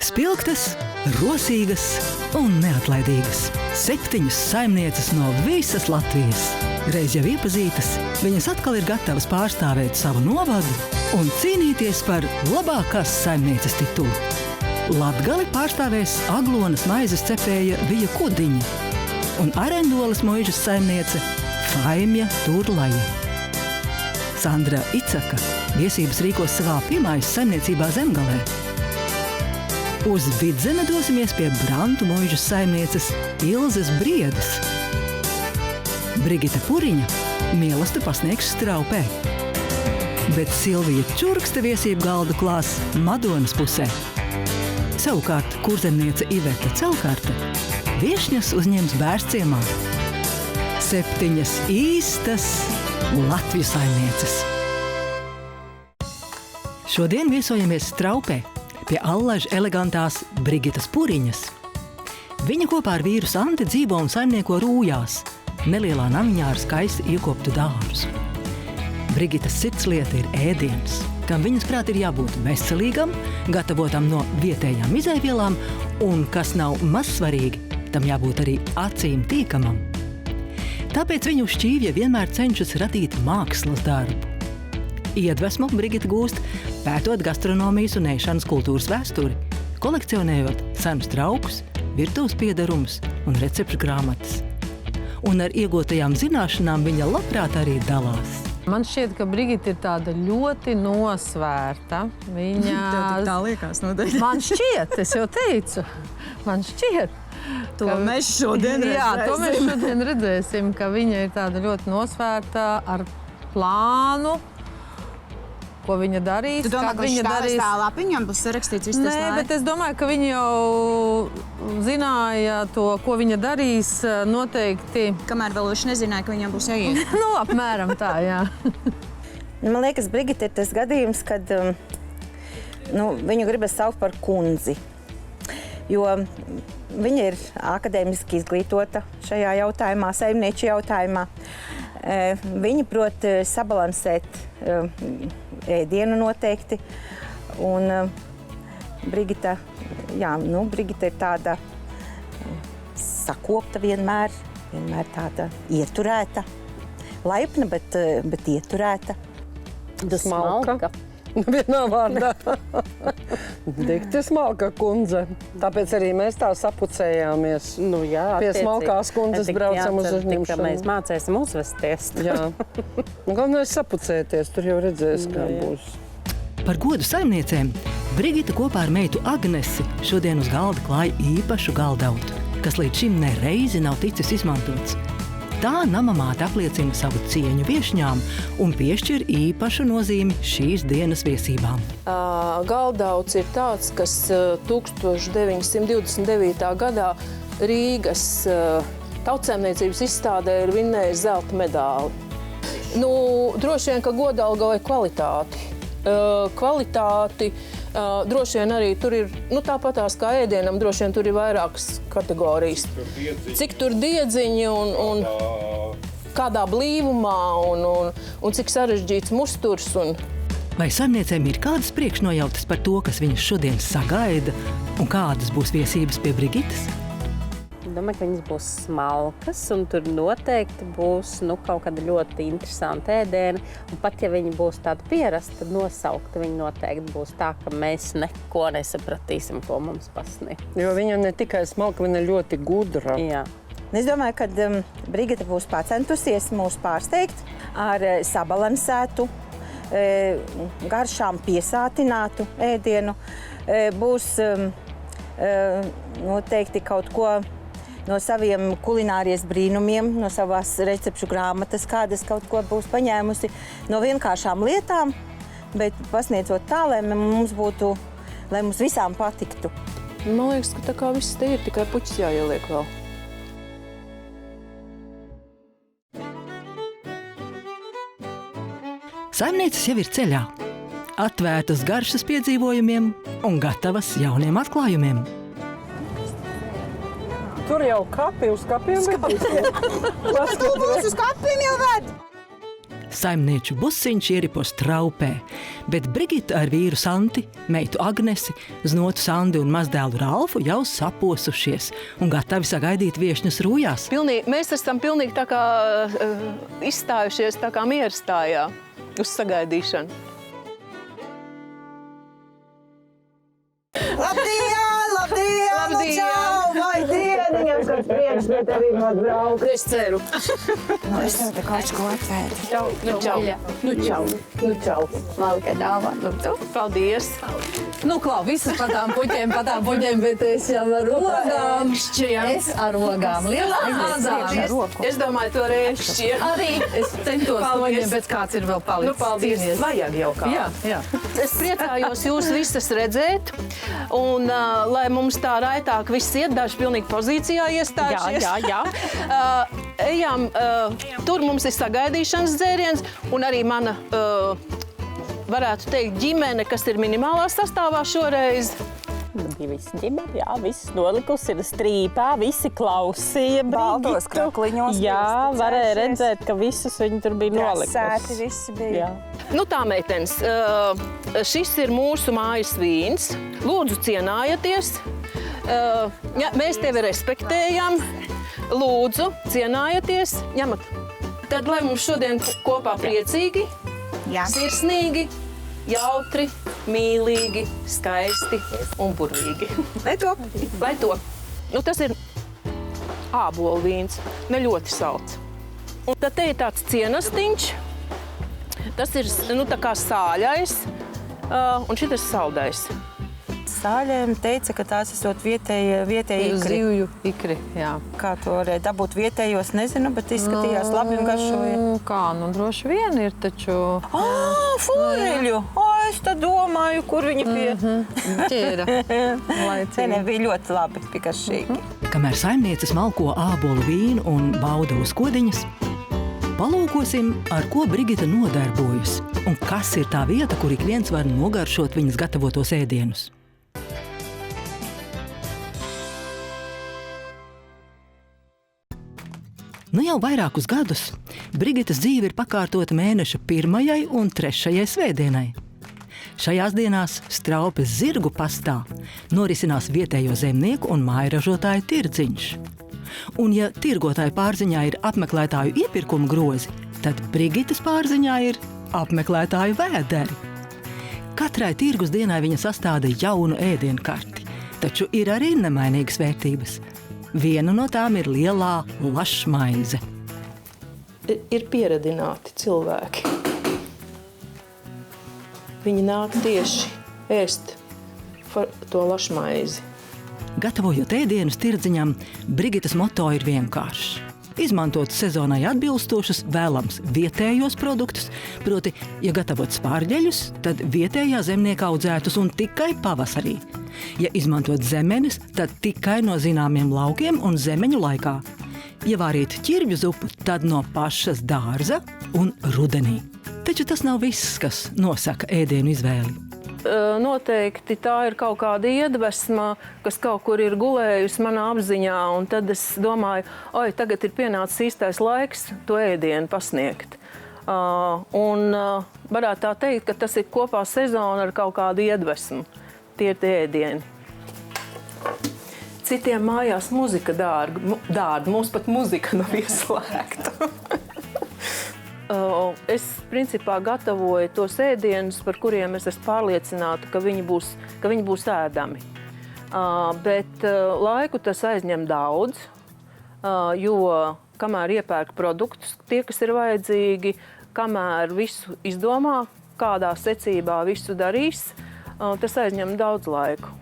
Spilgtas, rosīgas un neatlaidīgas. 7 saimnieces no visas Latvijas. Reiz jau iepazītas, viņas atkal ir gatavas pārstāvēt savu novadu un cīnīties par labākās saimnieces titulu. Latgali pārstāvēs Aglonas maizes cepēja Vija Kudiņa un Arendolas muižas saimniece Faimja Turlaja. Sandra Icaka viesības rīkos savā piemājas saimniecībā Zemgalē. Uz Vidzeme dosimies pie Brantu muižas saimnieces Ilzes Briedes. Brigita Puriņa mīlestību pasniegs Straupē. Bet Silvija Čurkste viesību galdu klās Madonas pusē. Savukārt kurzemniece Iveta Celkārte viešņas uzņems Bērzciemā. 7 īstas Latviju saimnieces. Šodien viesojamies Straupē pie allaža elegantās Brigitas Puriņas. Viņa kopā ar vīru Santi dzīvo un saimnieko Rūjās, nelielā namiņā ar skaisti iekoptu dārzu. Brigitas sirdslieta ir ēdiens, kam viņas prāt ir jābūt veselīgam, gatavotam no vietējām izēvielām un, kas nav maz svarīgi, tam jābūt arī acīm tīkamam. Tāpēc viņu šķīvja vienmēr cenšas radīt mākslas darbu. Iedvesmu Brigita gūst, pētot gastronomijas un ēšanas kultūras vēsturi, kolekcionējot senus traukus, virtuves piedarumus un recepšu grāmatas. Un ar iegūtajām zināšanām viņa labprāt arī dalās. Man šķiet, ka Brigita ir tāda ļoti nosvērta. Viņa... Tā liekas noteikti. Man šķiet, es jau teicu. Man šķiet. To mēs šodien redzēsim. Jā, to mēs šodien redzēsim, ka viņa ir tāda ļoti nosvērta ar plānu, ko viņa darīs. Tu domā, ka viņa darīs tā lapiņam būs sarakstīts viss tas Nē, laiks? bet es domāju, ka viņa jau zināja to, ko viņa darīs noteikti. Kamēr vēl viņš nezināja, ka viņam būs jāiet. Nu, apmēram tā, jā. Man liekas, Brigita ir tas gadījums, kad viņu gribas saukt par kundzi. Jo viņa ir akadēmiski izglītota šajā jautājumā, saimnieču jautājumā. Viņa prot sabalansēt ēdienu noteikti. Un Brigita ir tāda sakopta vienmēr tāda ieturēta. Laipna, bet ieturēta. Smalka. Vienā vārdā. Dikti smalka kundze. Tāpēc arī mēs tā sapucējāmies. Nu jā, pie smalkās kundzes braucam uz uzņemšanu. Mēs mācēsim uzvesties. Jā. Galvenais sapucēties, tur jau redzēs, kā būs. Par godu saimniecēm Brigita kopā ar meitu Agnesi šodien uz galda klāja īpašu galdautu, kas līdz šim nereizi nav ticis izmantots. Tā namamāte apliecina savu cieņu viešņām un piešķir īpašu nozīmi šīs dienas viesībām. Galdauts ir tāds, kas 1929. gadā Rīgas tautsēmniecības izstādē ir vinnējis zelta medāli. Nu, droši vien, ka godalga vai kvalitāti. Droši vien arī tur ir, tāpatās kā ēdienam, droši vien tur ir vairākas kategorijas. Cik tur diedziņi un kādā blīvumā un cik sarežģīts musturs. Vai saimniecēm ir kādas priekšnojautas par to, kas viņas šodien sagaida un kādas būs viesības pie Brigitas? Domāju, ka viņas būs smalkas un tur noteikti būs kaut kāda ļoti interesanta ēdiena. Un pat ja viņi būs tāda pierasta, nosaukta, viņi noteikti būs tā, ka mēs neko nesapratīsim, ko mums pasniedz. Jo viņa ne tikai smalka, viņa ļoti gudra. Jā. Es domāju, ka Brigita būs pacentusies mūs pārsteigt ar sabalansētu, garšām piesātinātu ēdienu. Būs noteikti kaut ko no saviem kulinārijas brīnumiem, no savās recepšu grāmatas, kādas kaut ko būs paņēmusi no vienkāršām lietām, bet pasniedzot tā, lai mums visām patiktu. Man liekas, ka tā kā viss te ir, tikai puķis jāieliek vēl. Saimnieces jau ir ceļā, atvērtas garšas piedzīvojumiem un gatavas jauniem atklājumiem. Tur jau kapi uz kapiem vedīs. Tu būs uz kapiem jau ved! Saimnieču busiņš ieripo Straupē, bet Brigita ar vīru Santi, meitu Agnesi, znotu Sandi un mazdēlu Ralfu jau saposušies un gatavi sagaidīt viešņus Rūjās. Mēs esam pilnīgi tā kā izstājušies tā kā mierstājā uz sagaidīšanu. Labdien, nu čau, vai dieniņam, kas prieks, bet tevi man draugs. Es ceru. Es te kaut ko atvēdi. Nu čau. Malka dāvā, tu? Paldies. Nu, klau, visas pa tām puķiem, bet es jau ar rogām. Es ar rogām. Es domāju, to rēšķi. Arī es centos noņemt, bet kāds ir vēl palicis. Nu, paldies. Vajag jau kā. Jā. Es priecājos jūs visas redzēt, un lai mums tā raitāk viss iet, daži pilnīgi pozīcijā iestājušies. Jā. Ejam, tur mums ir sagaidīšanas dzēriens, un arī mana, varētu teikt, ģimene, kas ir minimālā sastāvā šoreiz. Bija visi ģimeni, jā, viss nolikus ir strīpā, visi klausīja Baltos Brigitu. krakliņos. Jā, varēja redzēt, ka visus viņi tur bija nolikusi. Sēti visi bija. Jā. Nu tā, meitenes, šis ir mūsu mājas vīns. Lūdzu, cienājieties. Mēs tevi respektējam. Lūdzu, cienājieties. Ņemat. Tad, lai mums šodien kopā priecīgi, sirsnīgi, jautri, mīlīgi, skaisti un burvīgi. Lai to. Nu, tas ir ābolu vīns, ne ļoti salds. Un tad te ir tāds cienastīņš. Tas ir tā kā sāļais, un šit ir saldais. Sāļiem teica, ka tās esot vietēji ikri. Zivju ikri, jā. Kā to varēja dabūt vietējos, nezinu, bet izskatījās labi un garšoja. Kā, droši vien ir taču... Foreļu! Es tad domāju, kur viņi pie... Ķēra. Te nebija ļoti labi, pikašīgi. Kamēr saimnieces malko ābolu vīnu un bauda uz kodiņas, palūkosim, ar ko Brigita nodarbojas un kas ir tā vieta, kur ik viens var nogaršot viņas gatavotos ēdienus. Nu jau vairākus gadus Brigitas dzīve ir pakārtota mēneša 1. un 3. svētdienai. Šajās dienās Straupes zirgu pastā norisinās vietējo zemnieku un mājražotāju tirdziņš. Un ja tirgotāju pārziņā ir apmeklētāju iepirkuma grozi, tad Brigitas pārziņā ir apmeklētāju vēderi. Katrai tirgus dienai viņa sastāda jaunu ēdienkarti, taču ir arī nemainīgas vērtības. Viena no tām ir lielā lašmaize. Ir pieradināti cilvēki. Viņi nāk tieši ēst to lašmaizi. Gatavojot ēdienus tirdziņam, Brigitas moto ir vienkāršs. Izmantot sezonai atbilstošus, vēlams vietējos produktus, proti, ja gatavot spārģeļus, tad vietējā zemnieka audzētus un tikai pavasarī. Ja izmantot zemenes, tad tikai no zināmiem laukiem un zemeņu laikā. Ja vārīt ķirbju zupu, tad no pašas dārza un rudenī. Taču tas nav viss, kas nosaka ēdienu izvēli. Noteikti tā ir kaut kāda iedvesma, kas kaut kur ir gulējusi manā apziņā, un tad es domāju, tagad ir pienācis īstais laiks to ēdienu pasniegt. Varētu tā teikt, ka tas ir kopā sezona ar kaut kādu iedvesmu. Tie ir tie ēdieni. Citiem mājās muzika dārga, mums pat muzika nav ieslēgta. Es, principā, gatavoju tos ēdienus, par kuriem es esmu pārliecināta, ka viņi būs ēdami. Bet laiku tas aizņem daudz, jo kamēr iepērk produktus, tie, kas ir vajadzīgi, kamēr visu izdomā, kādā secībā visu darīs, tas aizņem daudz laiku.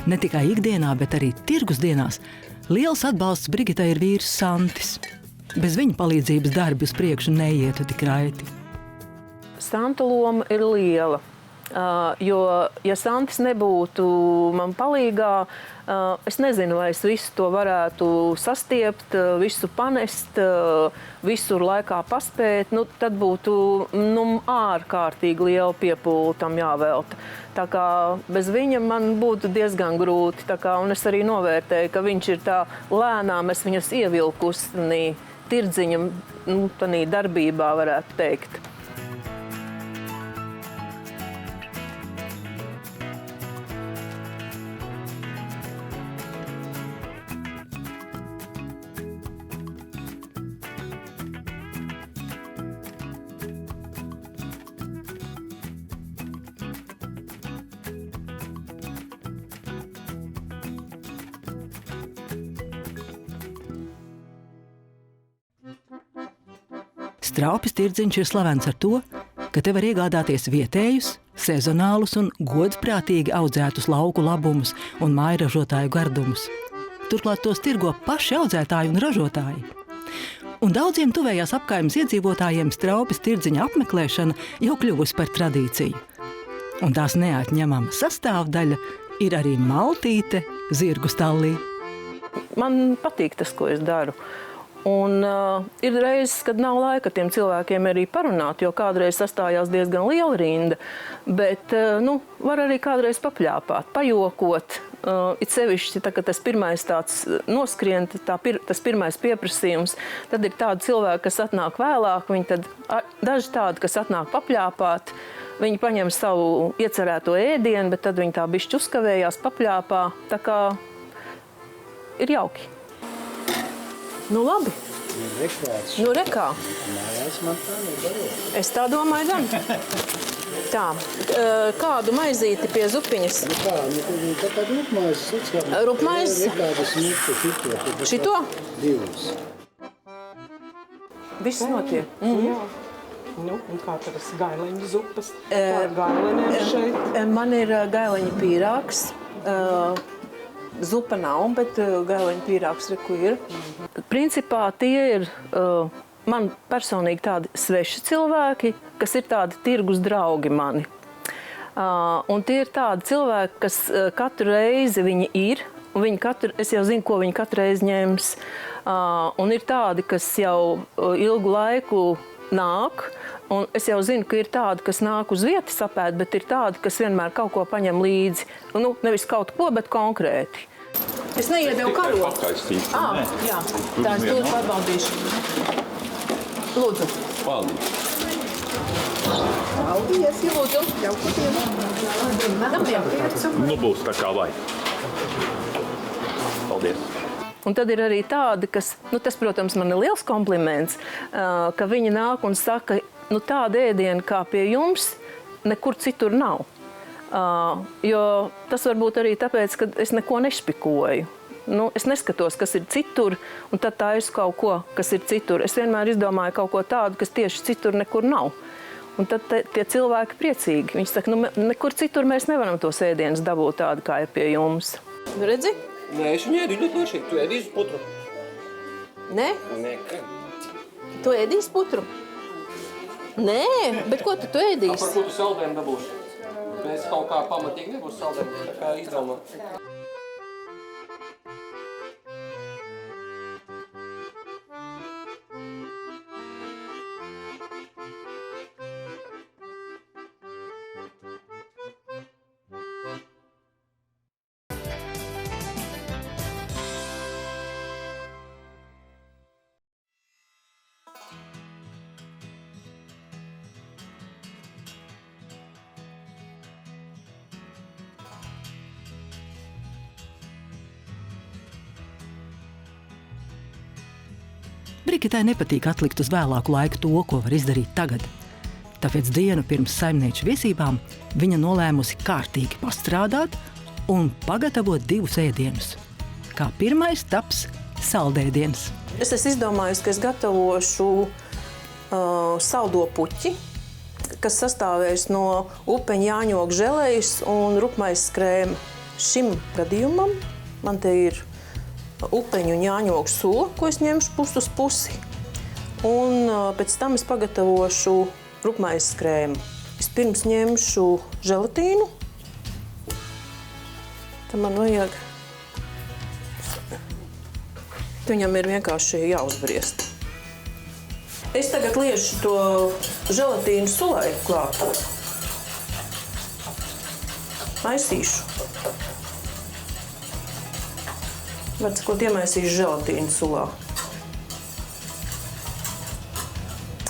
Ne tikai ikdienā, bet arī tirgus dienās liels atbalsts Brigitai ir vīrs Santis. Bez viņa palīdzības darbi uz priekšu neietu tik raiti. Santa loma ir liela. Jo, ja Santis nebūtu man palīgā, es nezinu, vai es visu to varētu sastiept, visu panest, visur laikā paspēt, tad būtu ārkārtīgi liela piepūle tam jāvelta. Tā kā bez viņa man būtu diezgan grūti, un es arī novērtēju, ka viņš ir tā lēnām, es viņas ievilkusi tirdziņa tanī darbībā, varētu teikt. Straupes tirdziņš ir slavens ar to, ka te var iegādāties vietējus, sezonālus un godprātīgi audzētus lauku labumus un mājražotāju gardumus. Turklāt tos tirgo paši audzētāji un ražotāji. Un daudziem tuvējās apkaimes iedzīvotājiem Straupes tirdziņa apmeklēšana jau kļuvusi par tradīciju. Un tās neatņemama sastāvdaļa ir arī maltīte zirgu stallī. Man patīk tas, ko es daru. Un ir reizes, kad nav laika tiem cilvēkiem arī parunāt, jo kādreiz sastājās diezgan liela rinda, bet var arī kādreiz papļāpāt, pajokot. It sevišķi, kad tas pirmais tāds noskrien, tas pirmais pieprasījums, tad ir tādi cilvēki, kas atnāk vēlāk, daži tādi, kas atnāk papļāpāt, viņi paņem savu iecerēto ēdienu, bet tad viņi tā bišķi uzkavējās, papļāpā, tā kā ir jauki. Labi. Rekā. Mājās man tā nedarot. Es tā domāju, gan. Tā, kādu maizīti pie zupiņas? Tā kā rupmaizes. Rupmaizes? Rekādas šito. Šito? Divas. Viss notiek. Jā. Un kā tas gaileņu zupas? Kā gaileņiem šeit? Man ir gaileņa pīrāgs. Zupa nav, bet gaileņa pīrāgs reku ir. Principā tie ir man personīgi tādi sveši cilvēki, kas ir tādi tirgus draugi mani. Un tie ir tādi cilvēki, kas katru reizi viņi ir, un es jau zinu, ko viņi katru reizi ņems. Un ir tādi, kas jau ilgu laiku nāk, un es jau zinu, ka ir tādi, kas nāk uz vietas apēd, bet ir tādi, kas vienmēr kaut ko paņem līdzi. Nevis kaut ko, bet konkrēti. Es neiedevu karogu. Jā, tā es lūdzu pārbaudīšu. Lūdzu. Paldies. Paldies, lūdzu. Jauku Būs tā kā vajag. Paldies. Un tad ir arī tādi, kas, tas, protams, man ir liels kompliments, ka viņi nāk un saka, tāda ēdiena kā pie jums nekur citur nav. Jo tas varbūt arī tāpēc, ka es neko nešpikoju. Es neskatos, kas ir citur, un tad tā es kaut ko, kas ir citur. Es vienmēr izdomāju kaut ko tādu, kas tieši citur nekur nav. Un tad tie cilvēki priecīgi. Viņi saka, nekur citur mēs nevaram tos ēdienus dabūt tādu, kā ir pie jums. Redzi? Nē, es viņu ēdu ļoti nošķiet. Tu ēdīsi putru? Nē? Nē, Tu ēdīsi putru? Nē, bet ko tu ēdīsi? Par ko tu saldējumu dabūsi? Mēs kaut kā pamatīgi nebūs saldējumu, tā kā izdomā. Brigitai nepatīk atlikt uz vēlāku laiku to, ko var izdarīt tagad. Tāpēc dienu pirms saimnieču viesībām viņa nolēmusi kārtīgi pastrādāt un pagatavot 2 ēdienus. Kā pirmais taps saldēdiens. Es esmu izdomājusi, ka es gatavošu saldo puķi, kas sastāvēs no upeņu jāņogu želejas un rupmaizes krēma. Šim gadījumam man te ir upeņu un jāņogu sula, ko es ņemšu pusi uz pusi. Un pēc tam es pagatavošu rupmaizes krēmu. Es pirms ņemšu želatīnu. Tad man vajag... Viņam ir vienkārši jāuzbriest. Es tagad liešu to želatīnu sulai klāt. Maisīšu. Var cikot iemaisīšu želatīnu sulā.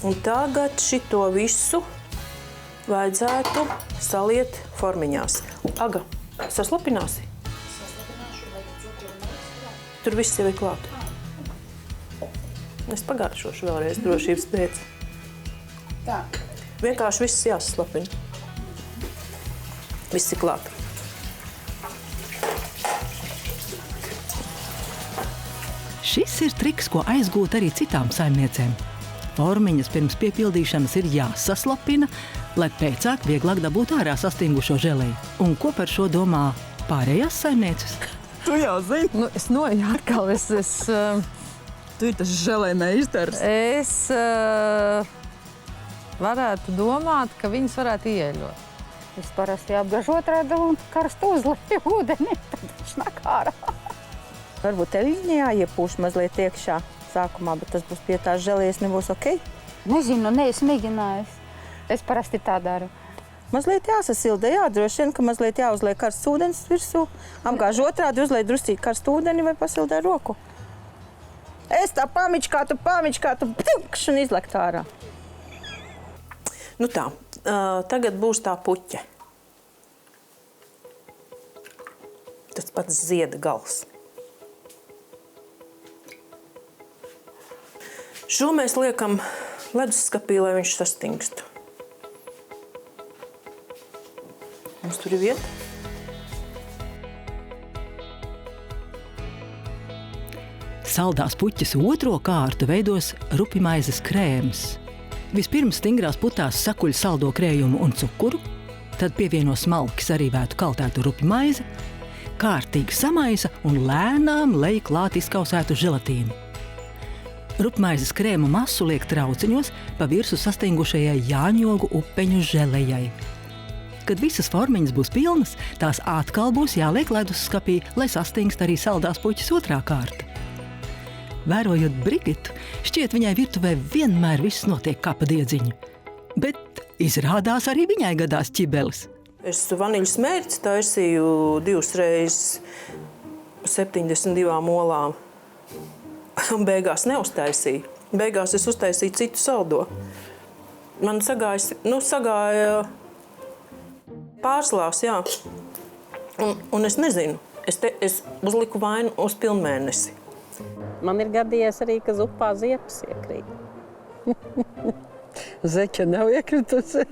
Un tagad šito visu vajadzētu saliet formiņās. Aga, saslapināsi? Tur viss jau ir klāt. Es pagāršošu vēlreiz drošības pēc. Tā. Vienkārši viss jāsaslapina. Viss ir klāt. Šis ir triks, ko aizgūt arī citām saimniecēm. Formiņas pirms piepildīšanas ir jāsaslapina, lai pēcāk vieglāk dabūt ārā sastingušo želeju. Un ko par šo domā pārējās saimnieces? Tu jau zini. Nu, es noju atkal, Tu ir tas želē meistars. Es varētu domāt, ka viņas varētu ieļot. Es parasti apgažu otrādi un karstu uzlieku ūdeni, tad viņš nāk ārā. Varbūt tev viņa jāiepūš mazliet iekšā sākumā, bet tas būs pie tās želējas nebūs ok? Nezinu, neesmu mēģinājusi. Es parasti tā daru. Mazliet jāsasilda, droši vien, ka mazliet jāuzliek karsts ūdens virsū. Apgāž otrādi, uzliek druscīgi karstu ūdeni vai pasildē roku. Es tā pamičkātu, ptukš un izlekt ārā. Nu tā, tagad būs tā puķe. Tas pats zieda gals. Šo mēs liekam leduskapī, lai viņš sastingst. Mums tur ir vieta. Saldās puķes otro kārtu veidos rupimaizes krēms. Vispirms stingrās putās sakuļ saldo krējumu un cukuru, tad pievieno smalki sarīvētu kaltētu rupimaizi, kārtīgi samaisa un lēnām lej klāt izkausētu želatīnu. Rupmaizes krēmu masu liek trauciņos pa virsu sastingušajai jāņogu upeņu želejai. Kad visas formiņas būs pilnas, tās atkal būs jāliek leduskapī, lai sastingst arī saldās puķes otrā kārta. Vērojot Brigitu, šķiet viņai virtuvē vienmēr viss notiek kā pa diedziņu. Bet izrādās arī viņai gadās ķibelis. Es vaniļas mērci taisīju 2 reizes 72 molām. Beigās neuztaisīju. Beigās es uztaisīju citu saldo. Man sagāja pārslās, jā. Un es nezinu, es uzliku vainu uz pilnmēnesi. Man ir gadījies arī, ka zupā ziepes iekrīt. Zeķa nav iekritusi.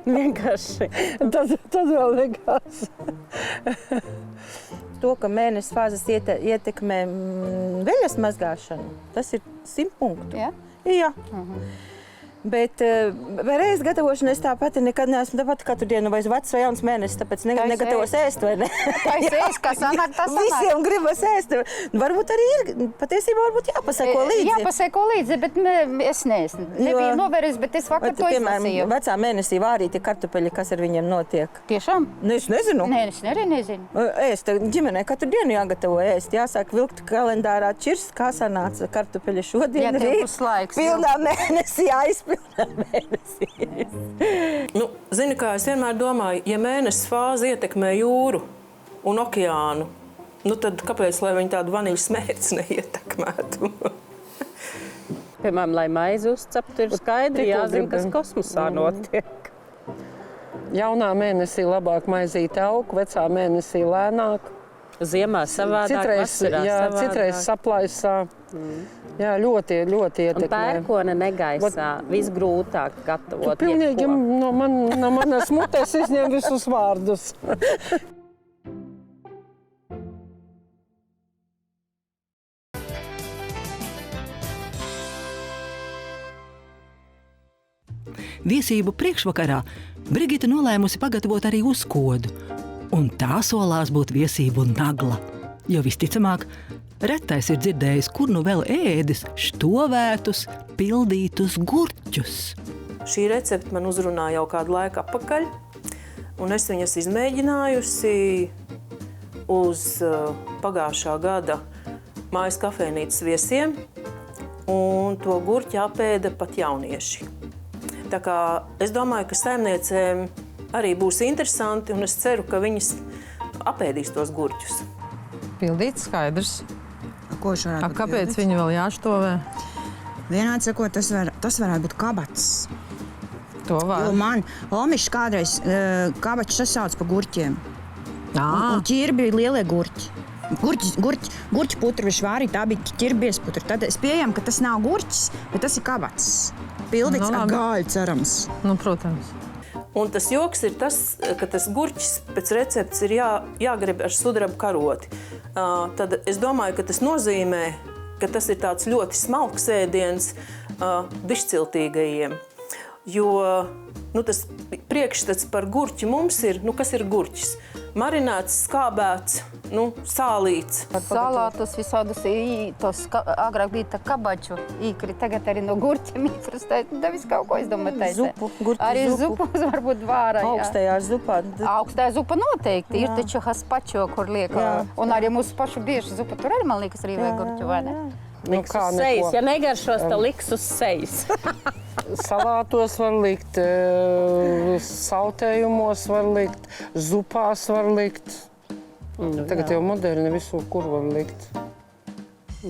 Vienkārši. Tad vēl likās. To, ka mēnesis fāzes ietekmē veļas mazgāšanu, tas ir 100 punktu. Jā? Jā. Bet reiz gatavošana es tāpat nekad neesmu tāpat katru dienu vai vecs vai jauns mēnesis, tāpēc negatavos ēst, vai ne? Tā ir ēst, kā sanāk, tā sanāk. Visiem gribas ēst. Varbūt arī ir, patiesībā varbūt jāpaseko līdzi. Jāpaseko līdzi, bet es neesmu. Nebiju novērus, bet es vakar to izlasīju. Vecā mēnesī vārīti kartupeļi, kas ar viņiem notiek? Tiešām? Es nezinu. Nē, es arī nezinu. Ēst, ģimenē katru dienu jāgatavo ēst. Jāsāk vilkt kalendārā čirs, kā sanāca kartupeļi šodien, rīt. Pilnā mēnesī jāizpildā. Nu, zini, kā es vienmēr domāju, ja mēnesis fāze ietekmē jūru un okeānu, nu tad kāpēc, lai viņi tādu vaniļas mērci neietekmētu? Piemēram, lai maizi uzceptu, ir skaidri jāzina, kas kosmosā notiek. Jaunā mēnesī labāk maizīt augu, vecā mēnesī lēnāk. Ziemā savādāk, vasarā savādāk. Citreiz saplaisā. Jā, ļoti ietekmē. Un pērkona negaisā visgrūtāk gatavot. Tu pilnīgi no manas mutes izņem visus vārdus. Viesību priekšvakarā Brigita nolēmusi pagatavot arī uzkodu, un tā solās būt viesību nagla, jo visticamāk, retais ir dzirdējis, kur nu vēl ēdis štovētus, pildītus gurķus. šī recepte man uzrunā jau kādu laiku atpakaļ, un es viņas izmēģinājusi uz pagājušā gada mājas kafejnīcas viesiem, un to gurķi apēda pat jaunieši. Tā kā es domāju, ka saimniecēm arī būs interesanti, un es ceru, ka viņas apēdīs tos gurķus. Pildīts skaidrs. Ko viņš varētu būt Kāpēc pildīts? viņi vēl jāštovē? Vienādi sakot, tas varētu būt kabats. To var. Jo man omišs kādreiz kabačs sasauc pa gurķiem. Un ķirbi bija lielie gurķi. Gurķi putru viņš vārīja, tā bija ķirbies putru. Tad es pieejam, ka tas nav gurķis, bet tas ir kabats. Pildīts ar gāļu, cerams. Nu, protams. Un tas joks ir tas, ka tas gurķis pēc receptes ir jāgrib ar sudraba karoti. Tad es domāju, ka tas nozīmē, ka tas ir tāds ļoti smalks ēdiens dišciltīgajiem. Jo tas priekšstats par gurķi mums ir, kas ir gurķis? Marinēts, skābēts, sālīts. Salātus visādus, agrāk bija tā kabaču īkri, tagad arī no gurķiem īkras taisa. Da viss kaut ko, es domāju, taisa. Arī zupu varbūt vārā. Augstajā zupā. Augstajā zupa noteikti. Ir taču haspačo, kur liek. Un arī mūsu pašu bieži zupa. Tur arī, man liekas, arī vajag gurķu, vai ne? Liks uz sejas. Ja negaršos, tad liks uz sejas. Salātos var likt, sautējumos var likt, zupās var likt. Tagad jau moderni visur, kur var likt.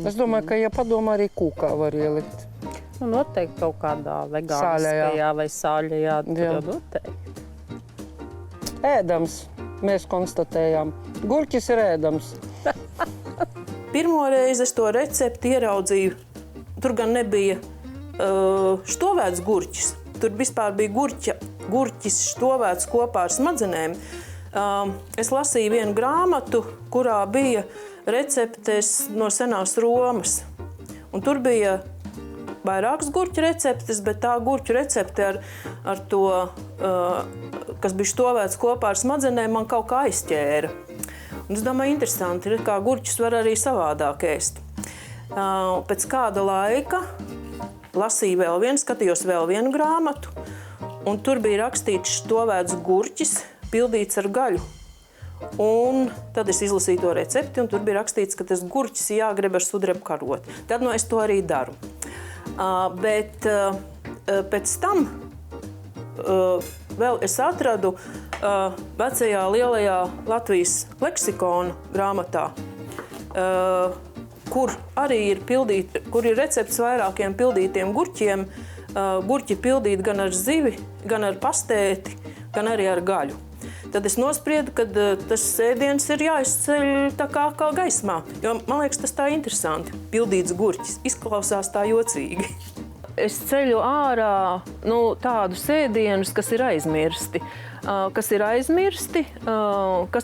Es domāju, ka, ja padomā, arī kūkā var ielikt. Noteikti kaut kādā vegāniskajā vai sāļajā. Tur jau noteikti. Ēdams, mēs konstatējām. Gurķis ir ēdams. Pirmo reizi es to recepti ieraudzīju. Tur gan nebija štovēts gurķis. Tur vispār bija gurķis štovēts kopā ar smadzenēm. Es lasīju vienu grāmatu, kurā bija receptes no senās Romas. Un tur bija vairākas gurķu receptes, bet tā gurķu recepte ar to, kas bija štovēts kopā ar smadzenēm, man kaut kā aizķēra. Un es domāju, interesanti ir, kā gurķus var arī savādāk ēst. Pēc kāda laika lasīju skatījos vēl vienu grāmatu, un tur bija rakstīts štovēts gurķis, pildīts ar gaļu. Un tad es izlasīju to recepti, un tur bija rakstīts, ka tas gurķis jāgreb ar sudraba karoti. Tad es to arī daru. Bet pēc tam vēl es atradu vecajā lielajā Latvijas leksikona grāmatā, kur arī ir recepts vairākiem pildītiem gurķiem. Gurķi pildīti gan ar zivi, gan ar pastēti, gan arī ar gaļu. Tad es nospriedu, ka tas ēdiens ir jāizceļ tā kā gaismā. Jo man liekas, tas tā interesanti. Pildīts gurķis izklausās tā jocīgi. Es ceļu ārā tādus ēdienus, kas ir aizmirsti. Kas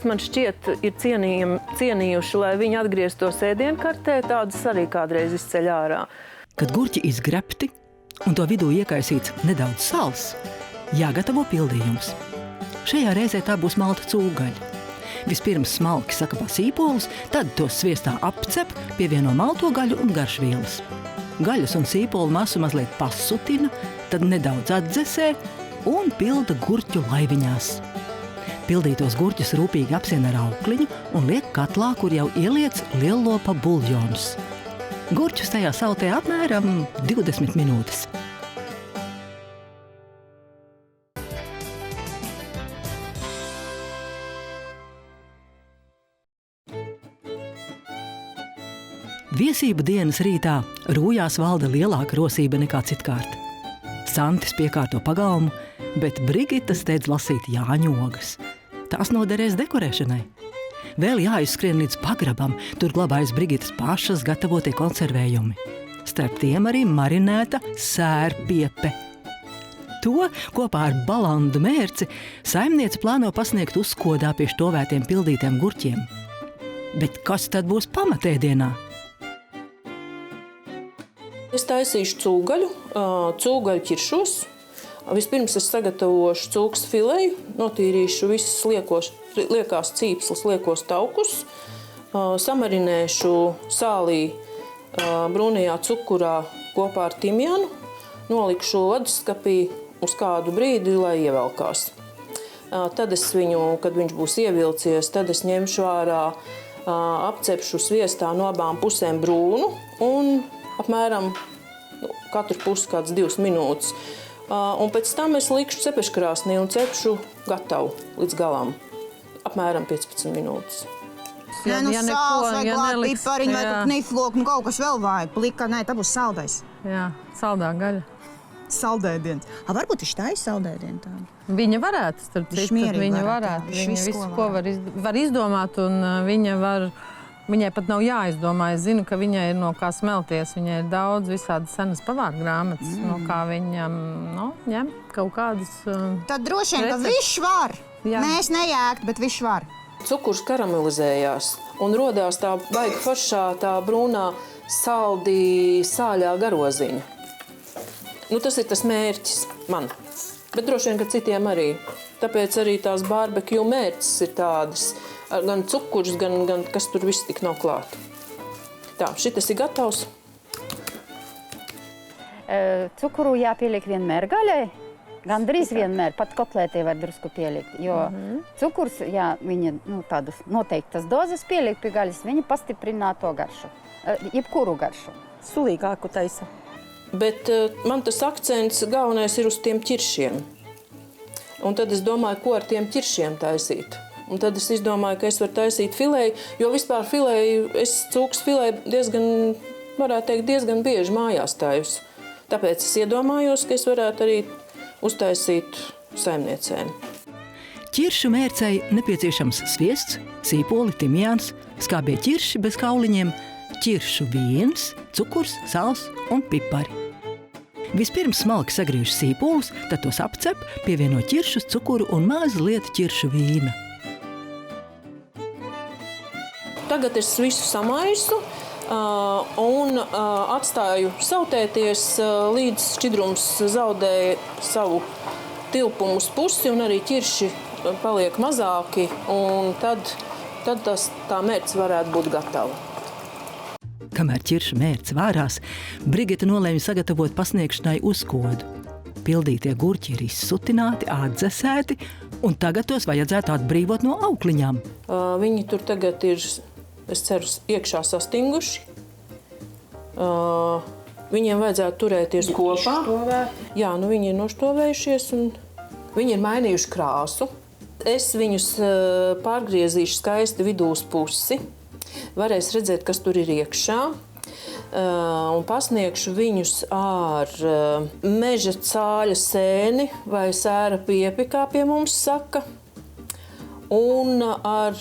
man šķiet ir cienījuši, lai viņi atgrieztos ēdienkartē, tādus arī kādreiz izceļ ārā. Kad gurķi izgrepti un to vidū iekaisīts nedaudz sāls, jāgatavo pildījums. Šajā reizē tā būs malta cūgaļa. Vispirms smalki sakapā sīpolus, tad tos sviestā apcep, pievieno malto gaļu un garšvielas. Gaļas un sīpolu masu mazliet pasutina, tad nedaudz atdzesē un pilda gurķu laiviņās. Pildītos gurķus rūpīgi apsien ar aukliņu un liek katlā, kur jau ieliec liellopa buļļonus. Gurķus tajā sautē apmēram 20 minūtes. Viesību dienas rītā rūjās valda lielāka rosība nekā citkārt. Santis piekārto pagalmu, bet Brigita steidz lasīt Jāņogas. Tās noderēs dekorēšanai. Vēl jāizskrien līdz pagrabam, tur glabājas Brigitas pašas gatavotie konservējumi. Starp tiem arī marinēta sērpiepe. To kopā ar balandu mērci saimniece plāno pasniegt uzkodā pie štovētiem pildītiem gurķiem. Bet kas tad būs pamatēdienā? Es taisīšu cūgaļu, cūgaļu ķiršos. Vispirms es sagatavošu cūkas fileju, notīrīšu visas liekās cīpslas, liekos taukus, samarinēšu sālī brūnajā cukurā kopā ar timjanu, nolikšu leduskapī uz kādu brīdi, lai ievelkās. Tad es viņu, kad viņš būs ievilcies, tad es ņemšu ārā, apcepšu sviestā no abām pusēm brūnu un apmēram katru pusi kāds 2 minūtes. Un pēc tam es likšu cepeškrāsnī un cepšu gatavu līdz galam. Apmēram 15 minūtes. Nē, sāls vai glāt pipariņu vai knifloku, kaut kas vēl vajag. Plika, nē, tā būs saldais. Jā, saldā gaļa. Saldēdiens. Varbūt viņš taisa saldēdienu tādu. Viņa varētu, starp citu, viņa varētu. Viņa visu, ko var izdomāt, un viņai pat nav jāizdomā. Es zinu, ka viņai ir no kā smelties. Viņai ir daudz visādas senas pavāru grāmatas, no kā viņam ņem kaut kādas Tad droši vien, ka viņš var. Mēs nejēgt, bet viņš var. Cukurs karamelizējās un rodās tā baigi foršā, tā brūnā, saldi, sāļā garoziņa. Tas ir tas mērķis man, bet droši vien, ka citiem arī. Tāpēc arī tās barbekju mērķis ir tādas, gan cukurs, gan kas tur viss tik nav klāt. Tā, šitas ir gatavs. Cukuru jāpieliek vienmēr gaļai. Gandrīz vienmēr, pat kotlētē var drusku pielikt, jo cukurs, ja viņa tādas noteiktas dozes pieliek pie gaļas, viņa pastiprina to garšu, jebkuru garšu. Sulīgāku taisa. Bet man tas akcents galvenais ir uz tiem ķiršiem. Un tad es domāju, ko ar tiem ķiršiem taisīt. Un tad es izdomāju, ka es varu taisīt filēju, jo vispār filēju, es cūkas filēju diezgan bieži mājās taisu. Tāpēc es iedomājos, ka es varētu arī uztaisīt saimniecēm. Ķiršu mērcei nepieciešams sviests, sīpoli, timjāns, skābie ķirši bez kauliņiem, ķiršu vīns, cukurs, sāls un pipari. Vispirms smalki sagriež sīpolus, tad tos apcep, pievieno ķiršus, cukuru un mazliet ķiršu vīna. Tagad es visu samaisu un atstāju sautēties, līdz šķidrums zaudēja savu tilpumu uz pusi un arī ķirši paliek mazāki, un tad tā mērce varētu būt gatava. Kamēr ķiršu mērce vārās, Brigita nolēma sagatavot pasniegšanai uzkodu. Pildītie gurķi ir izsutināti, atdzesēti, un tagad tos vajadzētu atbrīvot no aukliņām. Viņi tur tagad ir, es ceru, iekšā sastinguši. Viņiem vajadzētu turēties kopā. Jā, viņi ir noštovējušies un viņi ir mainījuši krāsu. Es viņus pārgriezīšu skaisti vidū uz pusi. Varēs redzēt, kas tur ir iekšā. Un pasniegšu viņus ar meža cāļa sēni vai sēra piepi, kā pie mums saka, un ar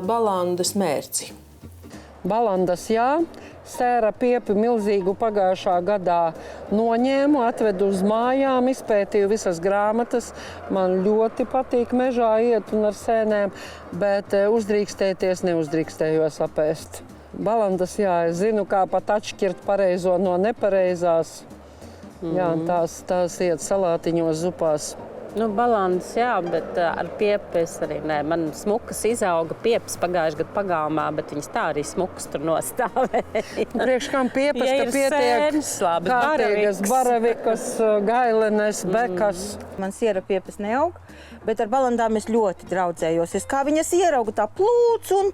balandas mērci. Balandas, jā. Sēra piepi milzīgu pagājušā gadā noņēmu, atvedu uz mājām, izpētīju visas grāmatas. Man ļoti patīk mežā iet un ar sēnēm, bet uzdrīkstēties neuzdrīkstējos apēst. Balandas, jā, es zinu, kā pat atšķirt pareizo no nepareizās. Jā, tās iet salātiņos, zupās. Balandas, jā, bet ar piepes arī nē. Man smukas izauga piepes pagājušajā gadu pagalmā, bet viņas tā arī smukas tur nostāvēja. Priekš kam piepes, ka pietiek kārtīgas baravikas, gailenes, bekas. Man siera piepes neaug, bet ar balandām es ļoti draudzējos. Es kā viņas ieraugu tā plūc un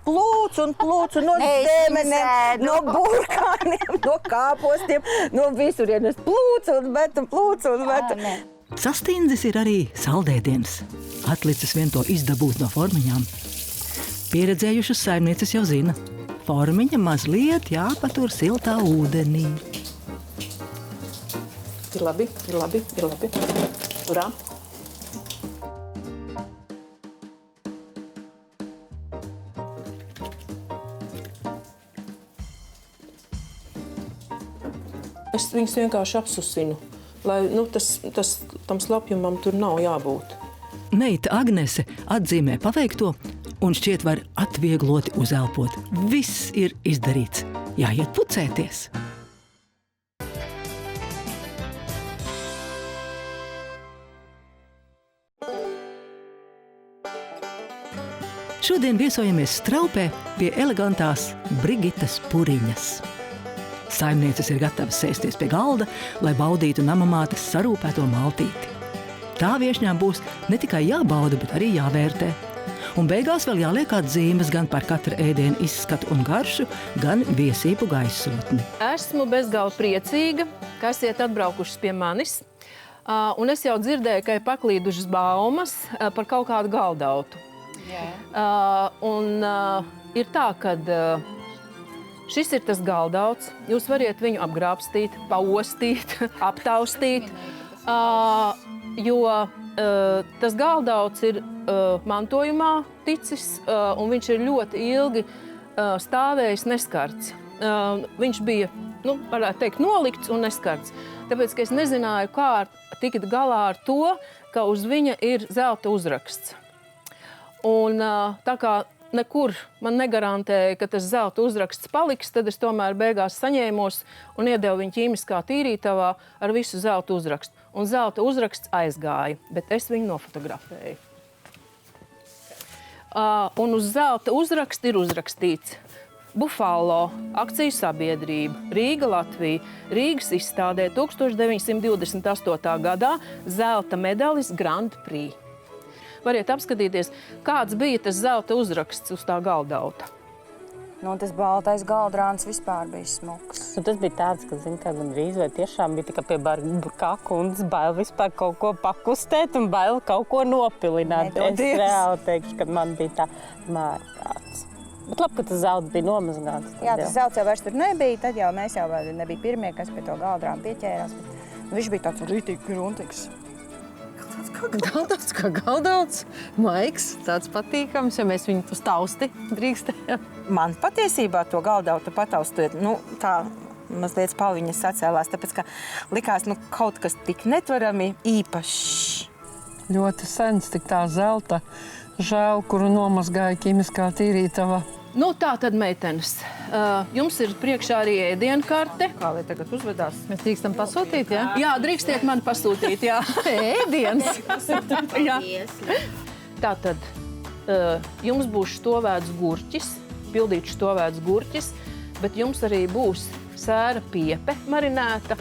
no zemenēm, no burkāniem, no kāpostiem, no visurienes plūc un bet. Sastindzis ir arī saldēdiens. Atlicis vien to izdabūt no formiņām. Pieredzējušas saimnieces jau zina. Formiņa mazliet jāpatur siltā ūdenī. Ir labi. Urā! Es viņus vienkārši apsusinu. Lai tam slapjumam tur nav jābūt. Meita Agnese atzīmē paveikto un šķiet var atviegloti uzelpot. Viss ir izdarīts. Jāiet pucēties. Šodien viesojamies Straupē pie elegantās Brigitas Puriņas. Saimnieces ir gatavas sēsties pie galda, lai baudītu namamātes sarūpēto maltīti. Tā viešņām būs ne tikai jābauda, bet arī jāvērtē. Un beigās vēl jāliek atzīmes gan par katra ēdiena izskatu un garšu, gan viesību gaisotni. Esmu bezgalīgi priecīga, ka esat atbraukušas pie manis. Un es jau dzirdēju, ka ir paklīdušas baumas par kaut kādu galdautu. Ir tā, ka šis ir tas galdauts. Jūs variet viņu apgrābstīt, paostīt, aptaustīt, jo tas galdauts ir mantojumā ticis, un viņš ir ļoti ilgi stāvējis neskarts. Viņš bija, varētu teikt, nolikts un neskarts. Tāpēc, ka es nezināju, kā tikt galā ar to, ka uz viņa ir zelta uzraksts. Un tā kā nekur man negarantēja, ka tas zelta uzraksts paliks, tad es tomēr beigās saņēmos un iedevu viņu ķīmiskā tīrītavā ar visu zelta uzrakstu. Un zelta uzraksts aizgāja, bet es viņu nofotografēju. Un uz zelta uzraksta ir uzrakstīts Buffalo, akciju sabiedrība, Rīga, Latvija, Rīgas izstādē 1928. gadā zelta medalis Grand Prix. Variet apskatīties, kāds bija tas zelta uzraksts uz tā galdauta. Tas baltais galdrāns vispār bija smuks. Tas bija tāds, ka, kā gandrīz vai tiešām bija tikai pie Burkāku un bail vispār kaut ko pakustēt un bail kaut ko nopilināt. Es reāli teikšu, ka man bija tā mārkārts. Bet labi, ka tas zelts bija nomazgāts. Jā, tas zelts jau vairs tur nebija, tad jau mēs jau nebija pirmie, kas pie to galdrānu pieķērās. Viņš bija tāds rītīgi gruntīgs. Galdauts kā galdauts, maigs, tāds patīkams, ja mēs viņu uz tausti drīkstējam. Man patiesībā to galdautu pataustot, tā mazliet spalviņas sacēlās, tāpēc, ka likās, kaut kas tik netvarami īpašs. Ļoti sens tik tā zelta žēl, kuru nomazgāja ķīmiskā tīrītava. Tā tad, meitenes, jums ir priekšā arī ēdienkarte. Kā lai tagad uzvedās? Mēs drīkstam pasūtīt, jā? Jā, drīkstiet mani pasūtīt, jā. Ēdiens! Jā. Tātad, jums būs štovēts gurķis, pildīts štovēts gurķis, bet jums arī būs sēra piepe marinēta,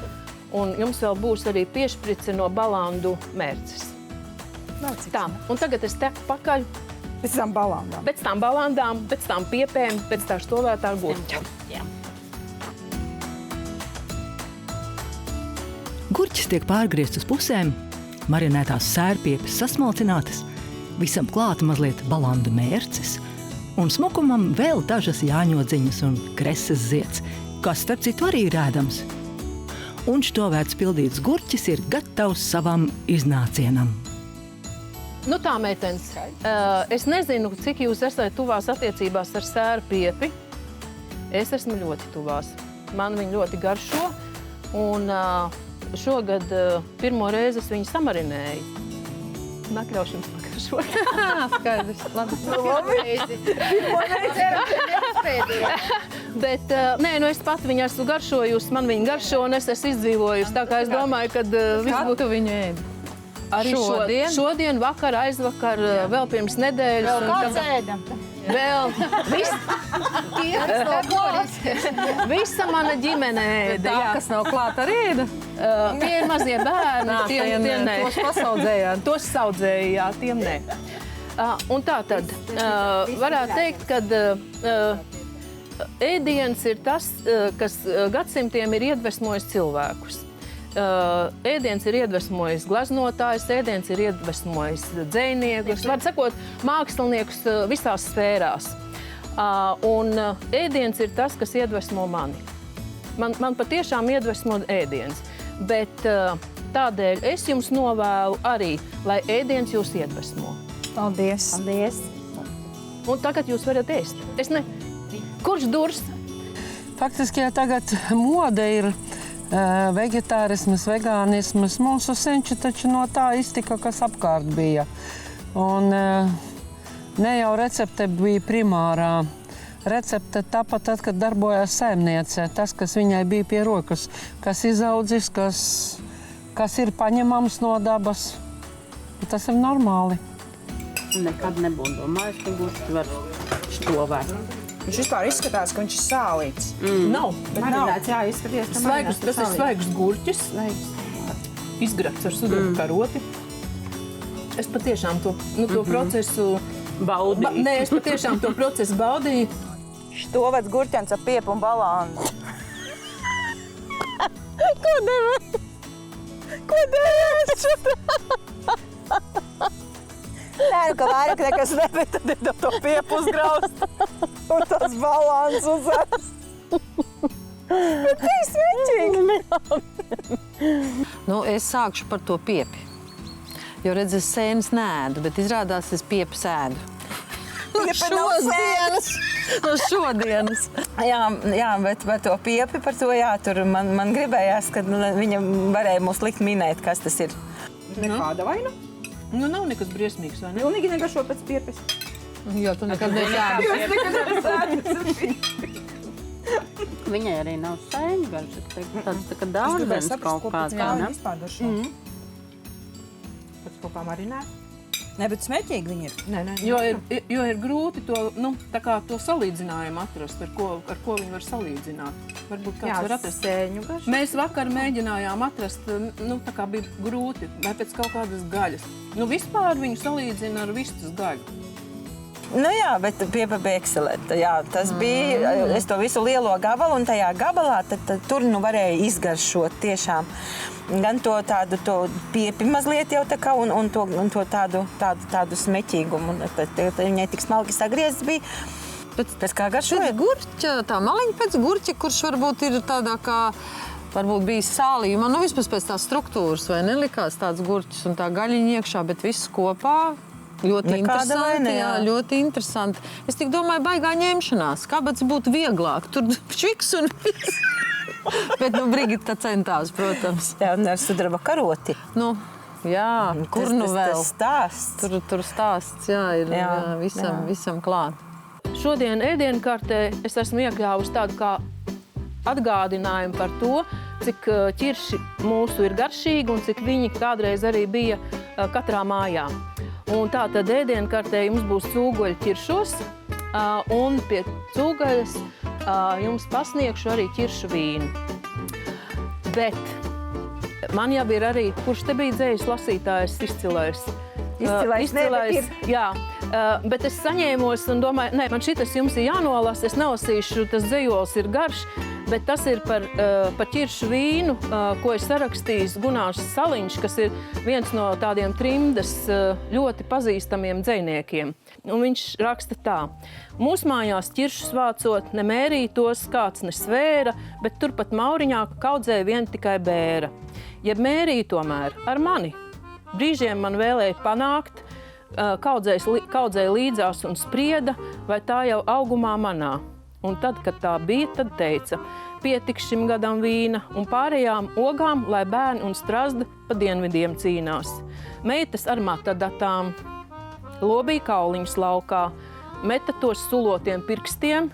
un jums vēl būs arī piešprice no balandu mērces. Tā, un tagad es teku pakaļ. Pēc tam balandām. Pēc tam balandām, pēc tam piepēm, pēc tā štovētā gurķa. Gurķis tiek pārgriezts uz pusēm, marinētās sērpiepes sasmalcinātas, visam klāta mazliet balandu mērces, un smukumam vēl dažas jāņodziņas un kreses zieds, kas starp citu arī ir ēdams. Un štovēts pildīts gurķis ir gatavs savam iznācienam. Tā, meitenes, es nezinu, cik jūs esat tuvās attiecībās ar sēru piepi. Es esmu ļoti tuvās. Man viņa ļoti garšo, un šogad pirmo reizi es viņu samarinēju. Atļaušu jums pagaršot. Skaidrs, labi. Pirmo reizi. Bet, es pat viņu esmu garšojusi, man viņa garšo, un es esmu izdzīvojusi. Tā kā es domāju, ka viss būtu... Kad tu viņu ēdi? Arī šodien, vakar, aizvakar, vēl pirms nedēļas. Vēl kāds ēdam? Vēl. Visa mana ģimene ēda. Tā, kas nav klāt arī ēda? Tie ir mazie bērni. Tie nē. Tos pasaudzējāt? Tos saudzēju, jā, tiem nē. Un tā tad varētu teikt, ka ēdiens ir tas, kas gadsimtiem ir iedvesmojis cilvēkus. Ēdiens ir iedvesmojis glaznotājus, ēdiens ir iedvesmojis dzejniekus, var sakot, māksliniekus visās sfērās. Un ēdiens ir tas, kas iedvesmo mani. Man patiešām iedvesmo ēdiens, bet tādēļ es jums novēlu arī, lai ēdiens jūs iedvesmo. Paldies! Paldies! Un tagad jūs varat ēst. Kurš durs? Faktiski, ja tagad mode ir vegetārismas, vegānismas, mūsu senči taču no tā iztika, kas apkārt bija. Un ne jau recepte bija primārā. Recepte tāpat tad, kad darbojās saimniece, tas, kas viņai bija pie rokas, kas izaudzis, kas ir paņemams no dabas. Tas ir normāli. Nekad nebūtu domājis, ka gurķi var štovēt. Viņš vispār izskatās, ka viņš ir sālīts. Nav, bet marinēts, jā, izskaties, ka svaigs, tas ir svaigs gurķis, izgrabts ar sudraba karoti. Es patiešām to procesu baudīju. Nē, es patiešām to procesu baudīju. Štovads gurķens ar piepu un balandu. Ko devējās šitā? Nē, ka vairāk nekas nebija, tad ir to piepu uzgraust. Un tas balans uzvērst. Bet tik sveķīgi. Nu, es sākšu par to piepi. Jo, redz, es sēnes neēdu, bet izrādās, es piepi sēdu. Šodienas. Jā, bet par to piepi, par to tur man gribējās, kad viņa varēja mūs likt minēt, kas tas ir. Nekāda vaina? Nu, nav nekas briesmīgs, vai ne? Pilnīgi negašo pēc piepes. Jo, tu nekad nesēdi. Jo es nekad nesēdi. Viņai arī nav sēņu garša, tāds tā kā dārzens kaut kāds. Vispār garšo. Pēc kaut kā marinēt. Ne, bet smēķīgi viņi ir. Nē. Jo ir grūti to salīdzinājumu atrast, ar ko viņi var salīdzināt. Varbūt kāds var atrast. Sēņu garšu. Mēs vakar mēģinājām atrast, tā kā bija grūti, vai pēc kaut kādas gaļas. Vispār viņu salīdzina ar vistas gaļu. Nu jā, bet piepa bija ekscelenta. Jā, tas bija, es to visu lielo gabalu, un tajā gabalā tad tur varēja izgaršot tiešām. Gan to tādu piepi mazliet jau tā kā, un to tādu smeķīgumu. Tad viņai tik smalki sagriezts bija. Pēc kā garšoja? Pēc gurķa, tā maliņa pēc gurķa, kurš varbūt ir tādā kā, varbūt bijis sālījumā, vispār pēc tās struktūras, vai nelikās tāds gurķis un tā gaļiņa iekšā, bet viss kopā. Ļoti interesanti, jā, ļoti interesanti. Es tik domāju, baigā ņemšanās. Kāpēc būtu vieglāk? Tur šviks un viss. Bet, Brigita centās, protams. Jā, un ar sudraba karoti. Jā, kur vēl? Tas stāsts. Tur stāsts, jā, ir visam klāt. Šodien ēdienkartē es esmu iekļāvusi tādu kā atgādinājumu par to, cik ķirši mūsu ir garšīgi un cik viņi kādreiz arī bija katrā mājā. Un tā tad ēdienkartē jums būs cūgaļa ķiršos, un pie cūgaļas jums pasniegšu arī ķiršu vīnu. Bet man jau ir arī, kurš te bija dzējas lasītājs, izcilais. Izcilais, jā. Bet es saņēmos un domāju, man šitas jums ir jānolasa, es nelasīšu, tas dzejols ir garš, bet tas ir par ķiršu vīnu, ko ir sarakstījis Gunārs Saliņš, kas ir viens no tādiem trimdas ļoti pazīstamiem dzejniekiem. Un viņš raksta tā. Mūsu mājās ķiršus vācot, nemērītos, kāds nesvēra, bet turpat Mauriņā kaudzēja vien tikai bēra. Jeb mērīja tomēr ar mani. Brīžiem man vēlēja panākt, kaudzēja līdzās un sprieda, vai tā jau augumā manā. Un tad, kad tā bija, tad teica, pietiks šim gadam vīna un pārējām ogām, lai bērni un strazda pa dienvidiem cīnās. Meitas ar matadatām, lobīja kauliņus laukā, meta tos sulotiem pirkstiem,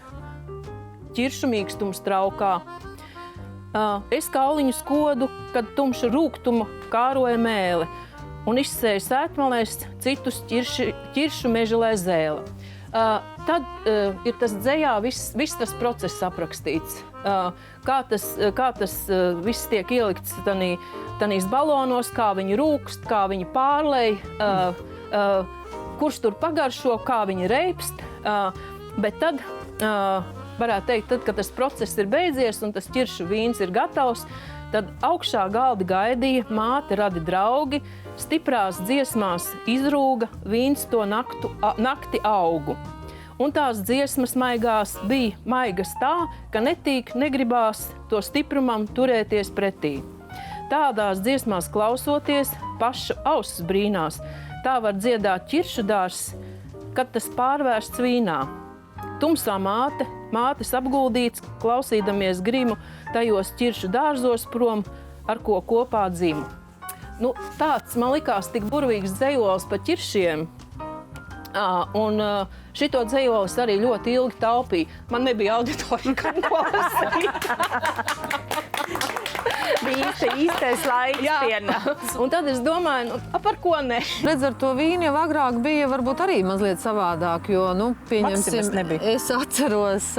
ķiršu mīkstums traukā. Es kauliņu skodu, kad tumša rūgtuma kāroja mēle, un izsēja sētmalēs citus ķiršu meželē zēle. Tad ir tas dzejā, viss tas process aprakstīts. Kā tas viss tiek ielikts tanīs balonos, kā viņi rūkst, kā viņi pārlej, kurš tur pagaršo, kā viņi reipst. Bet tad, varētu teikt, tad, kad tas process ir beidzies un tas ķiršu vīns ir gatavs, tad augšā galdi gaidīja, māte radi draugi, stiprās dziesmās izrūga, vīns to nakti augu. Un tās dziesmas maigās bija maigas tā, ka netīk negribās to stiprumam turēties pretī. Tādās dziesmās klausoties, paša ausis brīnās, tā var dziedāt ķiršu dārs, kad tas pārvērsts vīnā. Tumsā mātes apguldīts, klausīdamies grimu, tajos ķiršu dārzos prom, ar ko kopā dzimu. Tāds man likās tik burvīgs dzejols pa ķiršiem. Un šito dzejolis arī ļoti ilgi taupīja. Man nebija auditorija, kā nolasīt. Viņš īstais laiks pienāca. Un tad es domāju, par ko ne? Redz, ar to vīnu jau agrāk bija varbūt arī mazliet savādāk, jo, pieņemsim, es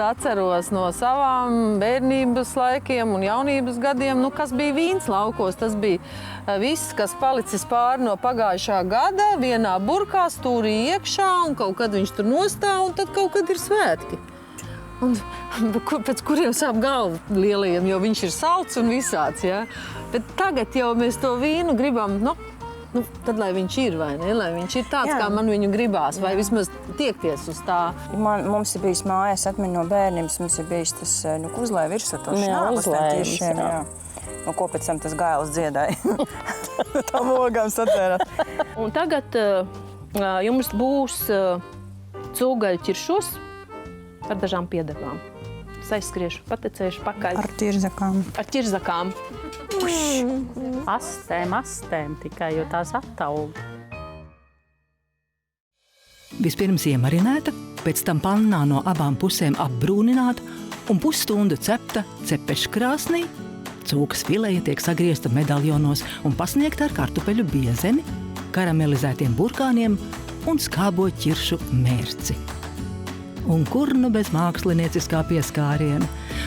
atceros no savām bērnības laikiem un jaunības gadiem, kas bija vīns laukos. Tas bija viss, kas palicis pāri no pagājušā gada, vienā burkā stūrī iekšā, un kaut kad viņš tur nostāv, un tad kaut kad ir svētki. Un pēc kuriem sāp galva lielajiem, jo viņš ir salds un visāds, ja? Bet tagad jau mēs to vīnu gribam, tad lai viņš ir, vai ne? Lai viņš ir tāds, kā man viņu gribās, vai vismaz tiekties uz tā. Mums ir bijis mājās, atmiņu no bērnības, mums ir bijis tas, uzlē virsū to šnābas tiem tiešiem, jā. Ko pēc tam tas gailis dziedāja. Tā mogām satērāt. Un tagad jums būs cūgaļu ķiršos, ar dažām piedevām. Es aizskriešu, patecēšu pakaļ. Ar ķirzakām. Ar ķirzakām. Astēm tikai, jo tās attaug. Vispirms iemarinēta, pēc tam pannā no abām pusēm apbrūnināta un pusstundu cepta cepeškrāsnī. Cūkas fileja tiek sagriezta medaljonos un pasniegta ar kartupeļu biezeni, karamelizētiem burkāniem un skābo ķiršu mērci. Un kur nu bez mākslinieciskā pieskāriena?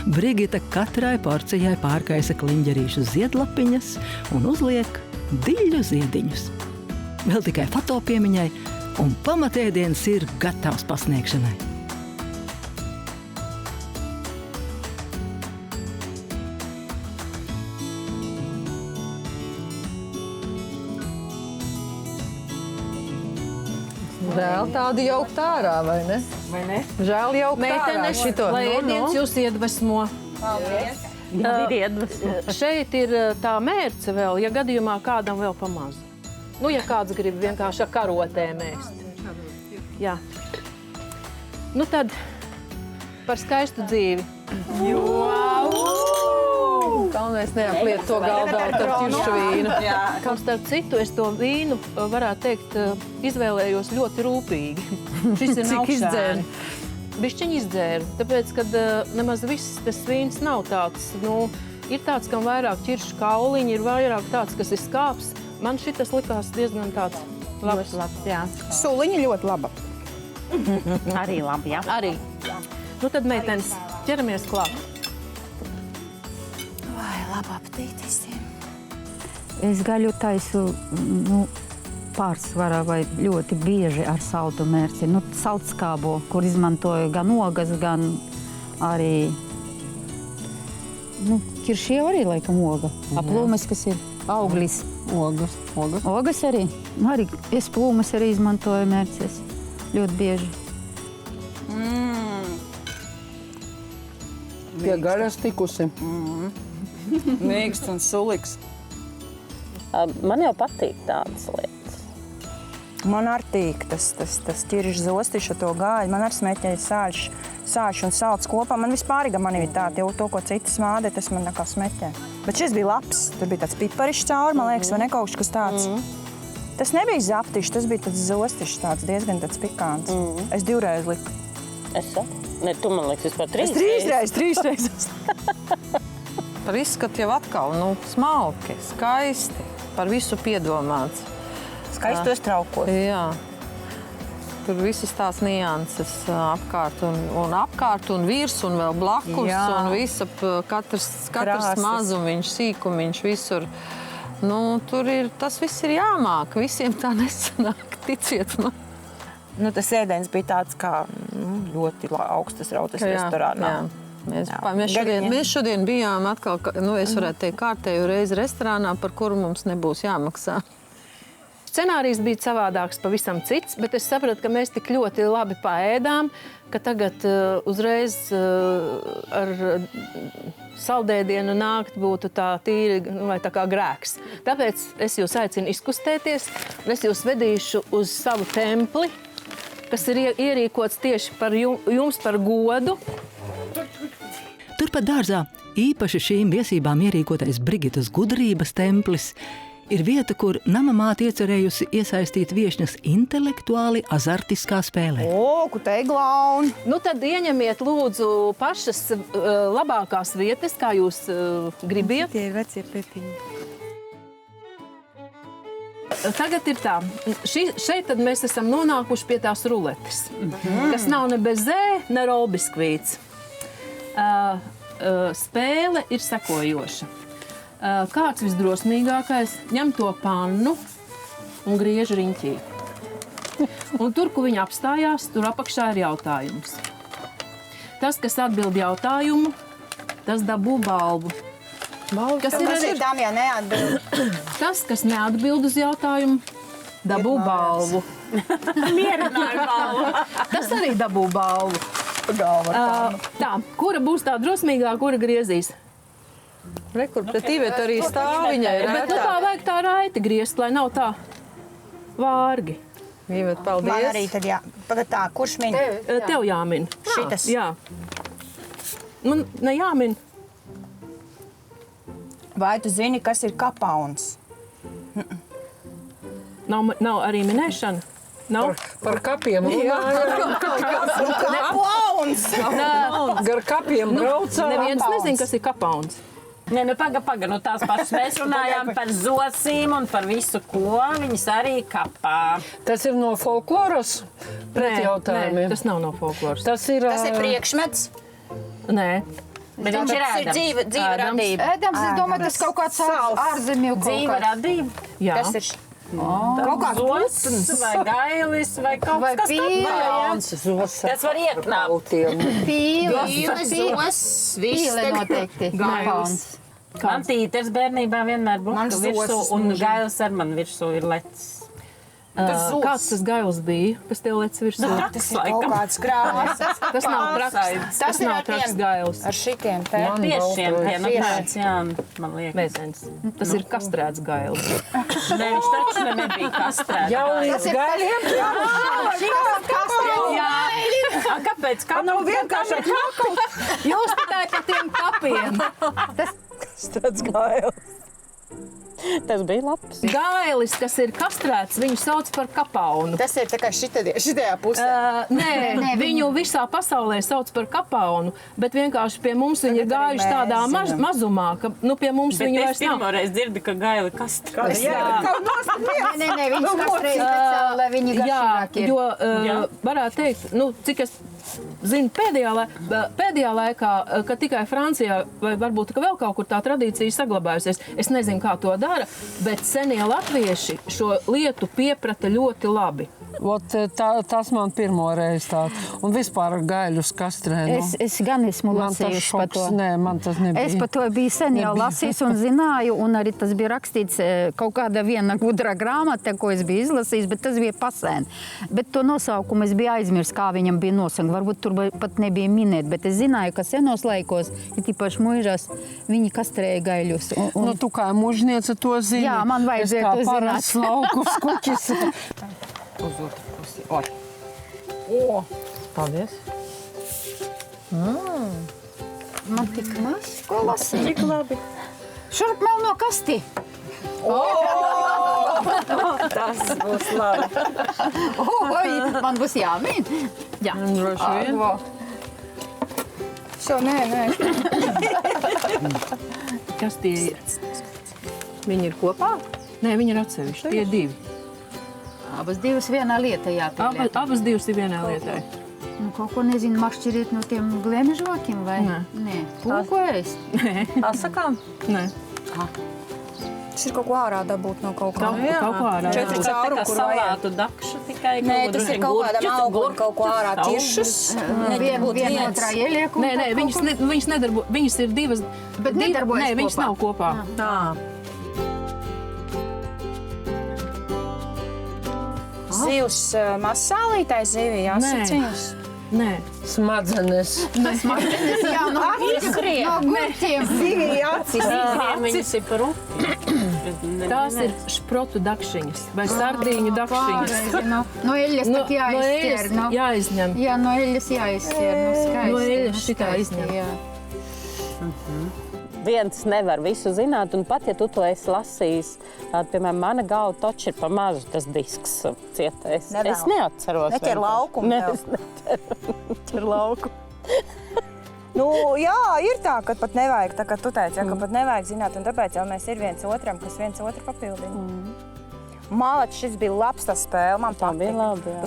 Brigita katrai porcijai pārkaisa kliņģerīšu ziedlapiņas un uzliek diļu ziediņus. Vēl tikai fotopiemiņai, un pamatēdiens ir gatavs pasniegšanai. Žēl tādu jaukt ārā, vai ne? Vai ne? Žēl jaukt ārā šito. Lai ēdiens jūs iedvesmo. Paldies. Ir iedvesmo. Šeit ir tā mērce vēl, ja gadījumā kādam vēl pamazu. Ja kāds grib vienkārši ar karotēm ēst. Jā. Tad par skaistu dzīvi. Galvenais neapliet to galdā ar ķiršu vīnu. Un starp citu, es to vīnu, varētu teikt, izvēlējos ļoti rūpīgi. Šis ir Cik izdzēri? Bišķiņi izdzēru, tāpēc, kad nemaz viss tas vīns nav tāds, ir tāds, kam vairāk ķiršu kauliņi, ir vairāk tāds, kas ir skāps. Man šitas likās diezgan tāds labs. Jā. Suliņa ļoti laba. Arī labi, jā. Arī. Tad, meitenes, ķeramies klāt. Labu apetīti visiem. Es gaļu taisu pārsvarā vai ļoti bieži ar saldu mērci. Saltskābo, kur izmantoju gan ogas, gan arī ķiršie arī laikam oga. Plūmes, kas ir auglis. Ogas. Ogas arī. Arī es plūmes arī izmantoju mērcies. Ļoti bieži. Pie gaļas tikusi. Mīksts un suliks. Man jau patīk tādas lietas. Man arī tīk tas ķiršu zostiša to gāļu. Man arī smeķēja sāļš un salds kopā. Man vispārīga man ir tāda, jau to, ko citi smādē, tas man nekā smeķē. Bet šis bija labs. Tur bija tāds piparišs cauri, man liekas, vai ne kaut kas tāds. Tas nebija zaptišs, tas bija tāds zostišs, tāds diezgan tāds pikants. Es 2 reizes liku. Ne, tu man liekas, vispār 3 reizes. 3 reizes. Par izskatu jau atkal, smalki, skaisti, par visu piedomāts. Skaistos traukos. Jā. Tur visas tās nianses apkārt un virs un vēl blakus. Jā. Un visa, katrs mazumiņš, sīkumiņš visur. Tur ir, tas viss ir jāmāk, visiem tā nesanāk, ticiet man. Tas ēdiens bija tāds kā ļoti augstas rautas restorānā. Jā. Mēs šodien bijām atkal, es varētu teikt, kārtēju reizi restorānā, par kuru mums nebūs jāmaksā. Scenārijs bija savādāks, pavisam cits, bet es sapratu, ka mēs tik ļoti labi paēdām, ka tagad uzreiz ar saldēdienu nākt būtu tā tīri vai tā kā grēks. Tāpēc es jūs aicinu izkustēties, un es jūs vedīšu uz savu templi, kas ir ierīkots tieši par jums par godu. Turpat dārzā īpaši šīm viesībām ierīkotais Brigitas gudrības templis ir vieta, kur nama māte iecerējusi iesaistīt viešņas intelektuāli azartiskā spēlē. Kur te glauni? Nu tad ieņemiet lūdzu pašas labākās vietas, kā jūs gribiet. Tie ir vecie pepiņi. Tagad ir tā, šeit tad mēs esam nonākuši pie tās ruletes, kas nav ne bezē, ne rolbiskvīts. Spēle ir sekojoša. Kāds visdrosmīgākais ņem to pannu un griež riņķī. Un tur, kur viņa apstājās, tur apakšā ir jautājums. Tas, kas atbild jautājumu, tas dabū balvu. Kas ir tām, ja neatbild? Tas, kas neatbild uz jautājumu, dabū balvu. Mierināju balvu. Tas arī dabū balvu. Tā, kura būs tā drosmīgā, kura griezīs? Rekur, pret Ivet arī stāv viņai. Bet nu tā vajag tā raiti griezt, lai nav tā vārgi. Ivet, paldies. Man arī tad jā. Pagad tā, kurš min? Tev jāmin. Šitas? Jā. Man ne jāmin. Vai tu zini, kas ir kapauns? Nav arī minēšana? Nav? Par kapiem runājam. Kapauns! Gar kapiem braucām. Neviens nezin, kas ir kapauns. Nē, nu paga, nu tās pašas mēs runājām par zosīm un par visu, ko viņas arī kapā. Tas ir no folkloras pretjautājumiem. Nē, tas nav no folkloras. Tas ir priekšmets? Nē. Bet viņš ir ēdams. Dzīva radība. Ēdams, es domāju, tas kaut kāds ārzemju kaut Dzīva kāds. radība. Jā. Kas ir? Kaut kāds zosns vai gailis vai kaut Vai kas pīle, tāds. Tas var ieknāpt. Pīle noteikti. Gailis. Man tīters bērnībā vienmēr buka virsū un gailis ar man virsū ir lecis. Kāds tas gailis bija, kas tev lec virsū? Tas ir kaut kāds krājas. Tas nav traks. Tas nav traks gailis. Ar šitiem te. Piešiem tie, nu tāds, jā, man liekas. Mēzens. Tas ir kastrēts gailis. Nē, viņš taču nebija kastrēts. jau līdz gaļiem. Jā, kāpēc? Kā nav vienkārši ar kapu? Jūs patājat par tiem kapiem. Kastrēts gailis. Tas bija labs. Gailis, kas ir kastrēts, viņu sauc par kapaunu. Tas ir tā kā šitajā pusē. Nē, viņu visā pasaulē sauc par kapaunu, bet vienkārši pie mums viņi ir gājuši tādā mazumā, ka pie mums viņu vairs nav. Bet es pirmoreiz dzirdu, ka gaili kastrēts. Nē, viņš kastrēja speciāli, lai viņi garšīgāk ir. Jo varētu teikt, cik es zinu, pēdējā laikā, ka tikai Francijā vai varbūt ka vēl kaut kur tā tradīcija saglabājusies, es nezinu, kā to dara, bet senie latvieši šo lietu pieprata ļoti labi. Tas man pirmoreiz tā. Un vispār gaļus kastrē. Es gan esmu lasījusi par to. Nē, man tas nebija. Es par to biju sen jau lasījis un zināju, un arī tas bija rakstīts kaut kāda viena gudra grāmata, ko es biju izlasījis, bet tas bija pasēn. Bet to nosaukumu es biju aizmirst, kā viņam bija nosaukt. Varbūt tur pat nebija minēt, bet es zināju, ka senos laikos, ja tīpaši muižās, viņi kastrēja gaļus. Tu kā mužniece to zini. Jā, man vajadzēja to zināt. Es kā parasts laukus kuķis. Uz otru pusi. Oi. Paldies. Man tik maz, ko lasīt. Cik labi. Šurp melno kasti. Tas būs labi. Man būs jāmin. Jā, droši vien. Šo, nē. Kas tie ir? Viņi ir kopā? Nē, viņi ir atsevišķi. Tie ir divi. Abas divas vienā lietā jāpieliek. Abas divas ir vienā lietā. Kaut ko nezinu, mašķirīt no tiem gliemežokiem vai? Nē. Pulko ēst? Asakām? Nē. Tas ir kaut ko ārā dabūt no kaut kā. Kaut ko ārā. Četri caurumi, kur vajag. Salātu dakšu tikai. Nē, tas ir kaut kādam augam, kaut ko ārā tiešus. Viena otrā ieliek. Nē, viņas nedarbojas. Viņas ir divas. Bet nedarbojas Nē, viņas nav kopā. Zivs mazsālītais zivī, jāsacījums. Nē. Smadzenes. Jā, no gurķiem. Zivī acis. Viņas ir par upi. Tās ir šprotu dakšiņas vai sardīņu dakšiņas. No eļas tak jāizķer. Jāizņem. Jā, no eļas jāizķer. No eļas šitā izņem. viens nevar visu zināt, un pat, ja tu to esi lasījis, piemēram, mana galva taču ir pa mazu tas disks cietais. Es neatceros. Neķer laukumu. Neķer laukumu. Nu, jā, ir tā, ka pat nevajag, tā kā tu teici, ka pat nevajag zināt, un tāpēc jau mēs ir viens otram, kas viens otru papildina. Malači, šis bija labs tas spēle, man tā bija labi, jā.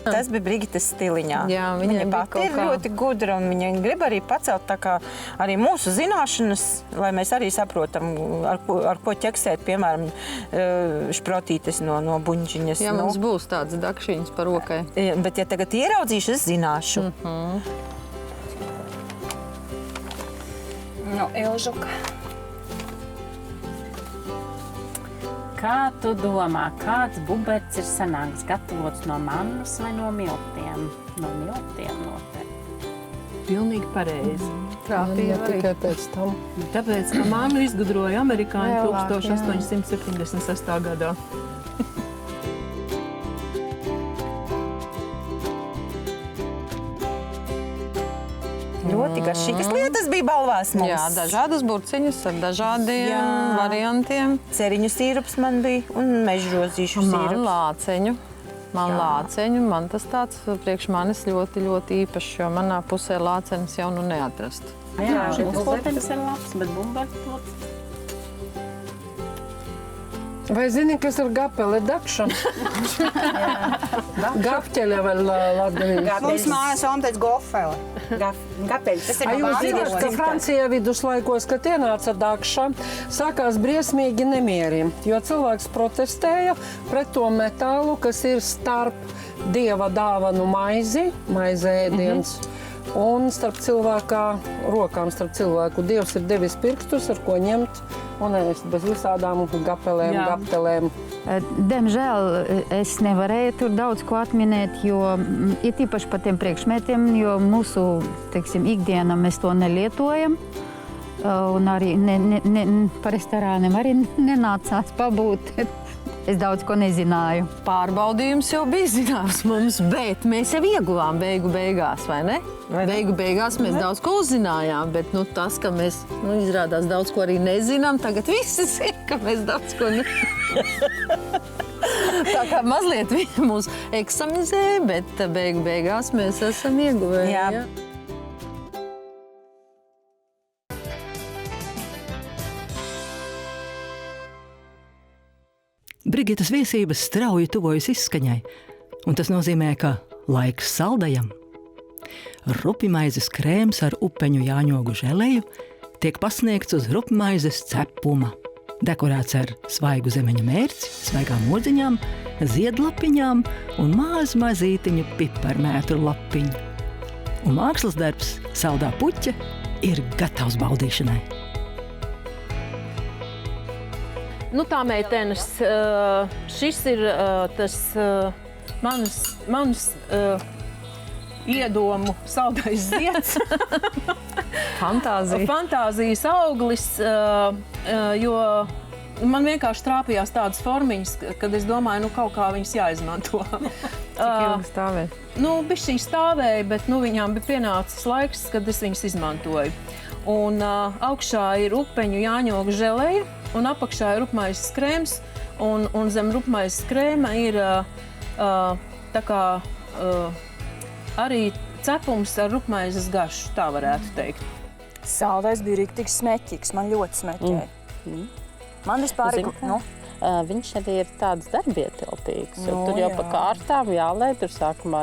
Tas bija Brigitas stiliņā. Jā, viņa pati ir ļoti gudra, un viņa grib arī pacelt tā kā arī mūsu zināšanas, lai mēs arī saprotam, ar ko ķeksēt, piemēram, šprotītes no buņģiņas. Jā, mums būs tāds dakšiņas par rokai. Bet, ja tagad ieraudzīšu, es zināšu. No Ilžuka. Kā tu domā, kāds buberts ir sanāks gatavots no mannas vai no miltiem? No miltiem noteikti. Pilnīgi pareizi. Trāpīja arī. Tikai pēc tam. Tāpēc, ka mamma izgudroja amerikāņu 1876. gadā. Ļoti garšīgas lietas bija balvās mums. Jā, dažādas burciņas ar dažādiem variantiem. Ceriņu sīrups man bija un mežrozīšu sīrups. Man lāceņu, man tas tāds priekš manis ļoti, ļoti īpašs, jo manā pusē lācenis jau nu neatrast. Jā, šis potenis ir labs, bet bumberts. Vai zini, kas ir gapele dakšana? Gapķeļa vēl latgalīgi. Mums mājās omteic gofele. Gapeļi, tas ir no Jūs zināt, ka Francijā viduslaikos, kad ienāca dakša, sākās briesmīgi nemieri, jo cilvēks protestēja pret to metālu, kas ir starp dieva dāvanu maizi ēdiens, un starp cilvēkā rokām, starp cilvēku. Dievs ir devis pirkstus, ar ko ņemt un ēst bez visādām gapelēm, gaptelēm. Diemžēl es nevarēju tur daudz ko atminēt, jo ir tīpaši par tiem priekšmetiem, jo mūsu, teiksim, ikdienā mēs to nelietojam. Un arī par restorāniem arī nenācās pabūt. Es daudz ko nezināju. Pārbaudījums jau bija zināms mums, bet mēs jau ieguvām beigās, vai ne? Beigās mēs daudz ko uzzinājām, bet tas, ka mēs izrādās daudz ko arī nezinām, tagad visi zina, ka mēs daudz ko nezinām. Tā kā mazliet viņi mūs eksamizēja, bet beigās mēs esam ieguvēji. Jā. Brigitas viesības strauji tuvojas izskaņai, un tas nozīmē, ka laiks saldajam. Rupjmaizes krēms ar upeņu jāņogu želeju tiek pasniegts uz rupjmaizes cepuma. Dekorēts ar svaigu zemeņu mērci, svaigām odziņām, ziedlapiņām un mazītiņu piparmētru lapiņu. Un mākslas darbs saldā puķa ir gatavs baudīšanai. Tā meitenes, šis ir tas manas iedomu saldais zieds. Fantāzijas auglis, jo man vienkārši trāpījās tādas formiņas, kad es domāju, kaut kā viņas jāizmanto. Cik ilgi stāvēja? Bišķiņ stāvēja, bet viņām bija pienācis laiks, kad es viņas izmantoju. Un augšā ir upeņu jāņogu želeja, un apakšā ir rupjmaizes krēms, un zem rupjmaizes krēma ir arī cepums ar rupjmaizes garšu, tā varētu teikt. Saldais bija riktīgi smeķīgs, man ļoti smeķēja. Man vispār Viņš arī ir tāds darbietilpīgs, jo tur jau pa kārtām jālai, tur sākumā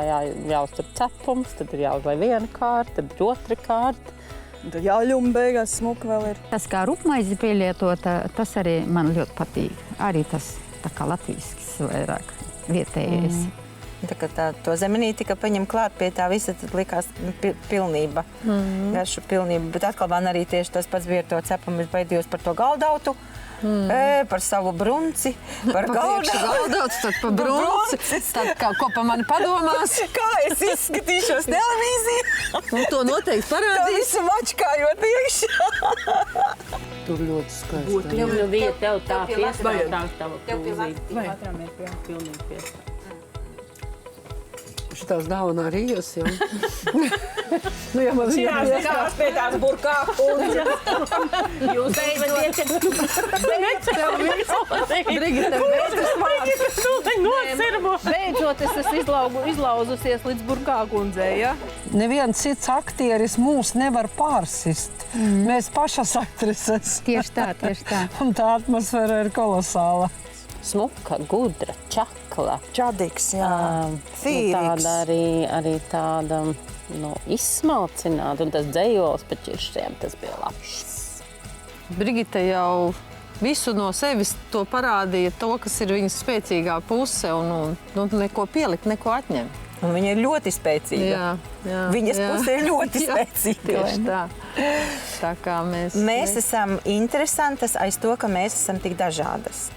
jāuztur cepums, tad ir jāuzlai viena kārta, tad otra kārta. Tad jāļuma beigās smuka vēl ir. Tas, kā rupjmaize pielietota, tas arī man ļoti patīk. Arī tas tā kā latviskis vairāk vietējais. To zemenīti, ka paņem klāt pie tā visa, tad likās pilnība, garšu pilnība. Bet atkal man arī tieši tas pats bija ar to cepumu, es baidījos par to galdautu. Par savu brunci, par galdauts, tad par brunci. Tad ko pa mani padomās? Kā es izskatīšos televīziju? To noteikti parādīs. Tā visu mačkājot iekšā. Tur ļoti skaisti. Vija, tev tā piestāvās tava krūzīte. Katram ir pilnīgi piestāvās. Taču tās dāvana arī jūs jau. Nu, ja man Kāds pie tās burkā kundzes. Jūs beidzot es esmu izlauzusies līdz burkā kundzei, ja? Neviens cits aktieris mūs nevar pārsist. Mēs pašas aktrises. Tieši tā. Un tā atmosfēra ir kolosāla. Smuka, gudra, čakla. Čadiks, jā. Tāda arī tāda, izsmalcināta. Un tas dzējols pa ķiršiem, tas bija labs. Brigita jau visu no sevis to parādīja, to, kas ir viņas spēcīgā puse, un neko pielikt, neko atņemt. Un viņa ir ļoti spēcīga. Jā, Viņas puse ir ļoti spēcīga. Tieši tā. Tā kā mēs esam interesantas aiz to, ka mēs esam tik dažādas.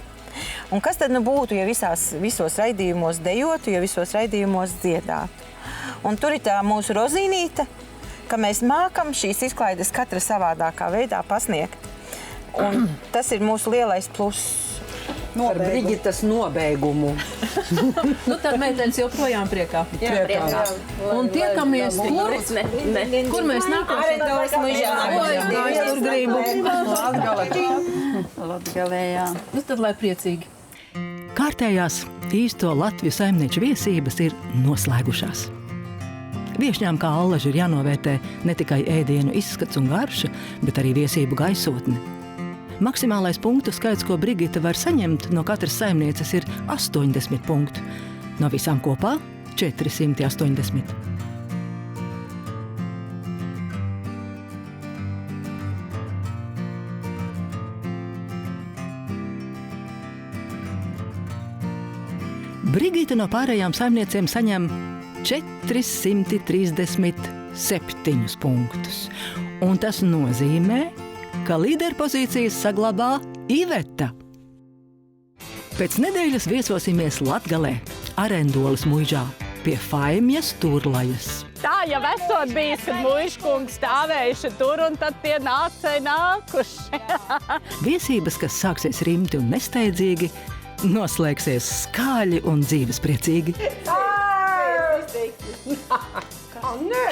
Un kas tad būtu, ja visos raidījumos dejotu, ja visos raidījumos dziedātu? Un tur ir tā mūsu rozīnīte, ka mēs mākam šīs izklaides katra savādākā veidā pasniegt. Un tas ir mūsu lielais pluss. Par Brigitas nobeigumu. Tad meitenes joprojām priekā. Priekā. Un tiekamies kur? Kur mēs nākošais? Es tur gribu. Latgalē, jā. Tad lai priecīgi. Kārtējās īsto Latviju saimnieču viesības ir noslēgušās. Viešņām kā allaži ir jānovērtē ne tikai ēdienu izskats un garša, bet arī viesību gaisotne. Maksimālais punktu skaits, ko Brigita var saņemt no katras saimnieces, ir 80 punktu. No visām kopā 480. Brigita no pārējām saimniecēm saņem 437 punktus. Un tas nozīmē, ka līderpozīcijas saglabā Iveta. Pēc nedēļas viesosimies Latgalē, Arendoles muižā, pie Faimjas Turlajas. Tā jau esot bijis, kad muižkungs stāvējuši tur un tad pie nācei nākuši. Viesības, kas sāksies rimti un nesteidzīgi, noslēgsies skaļi un dzīvespriecīgi. Nē!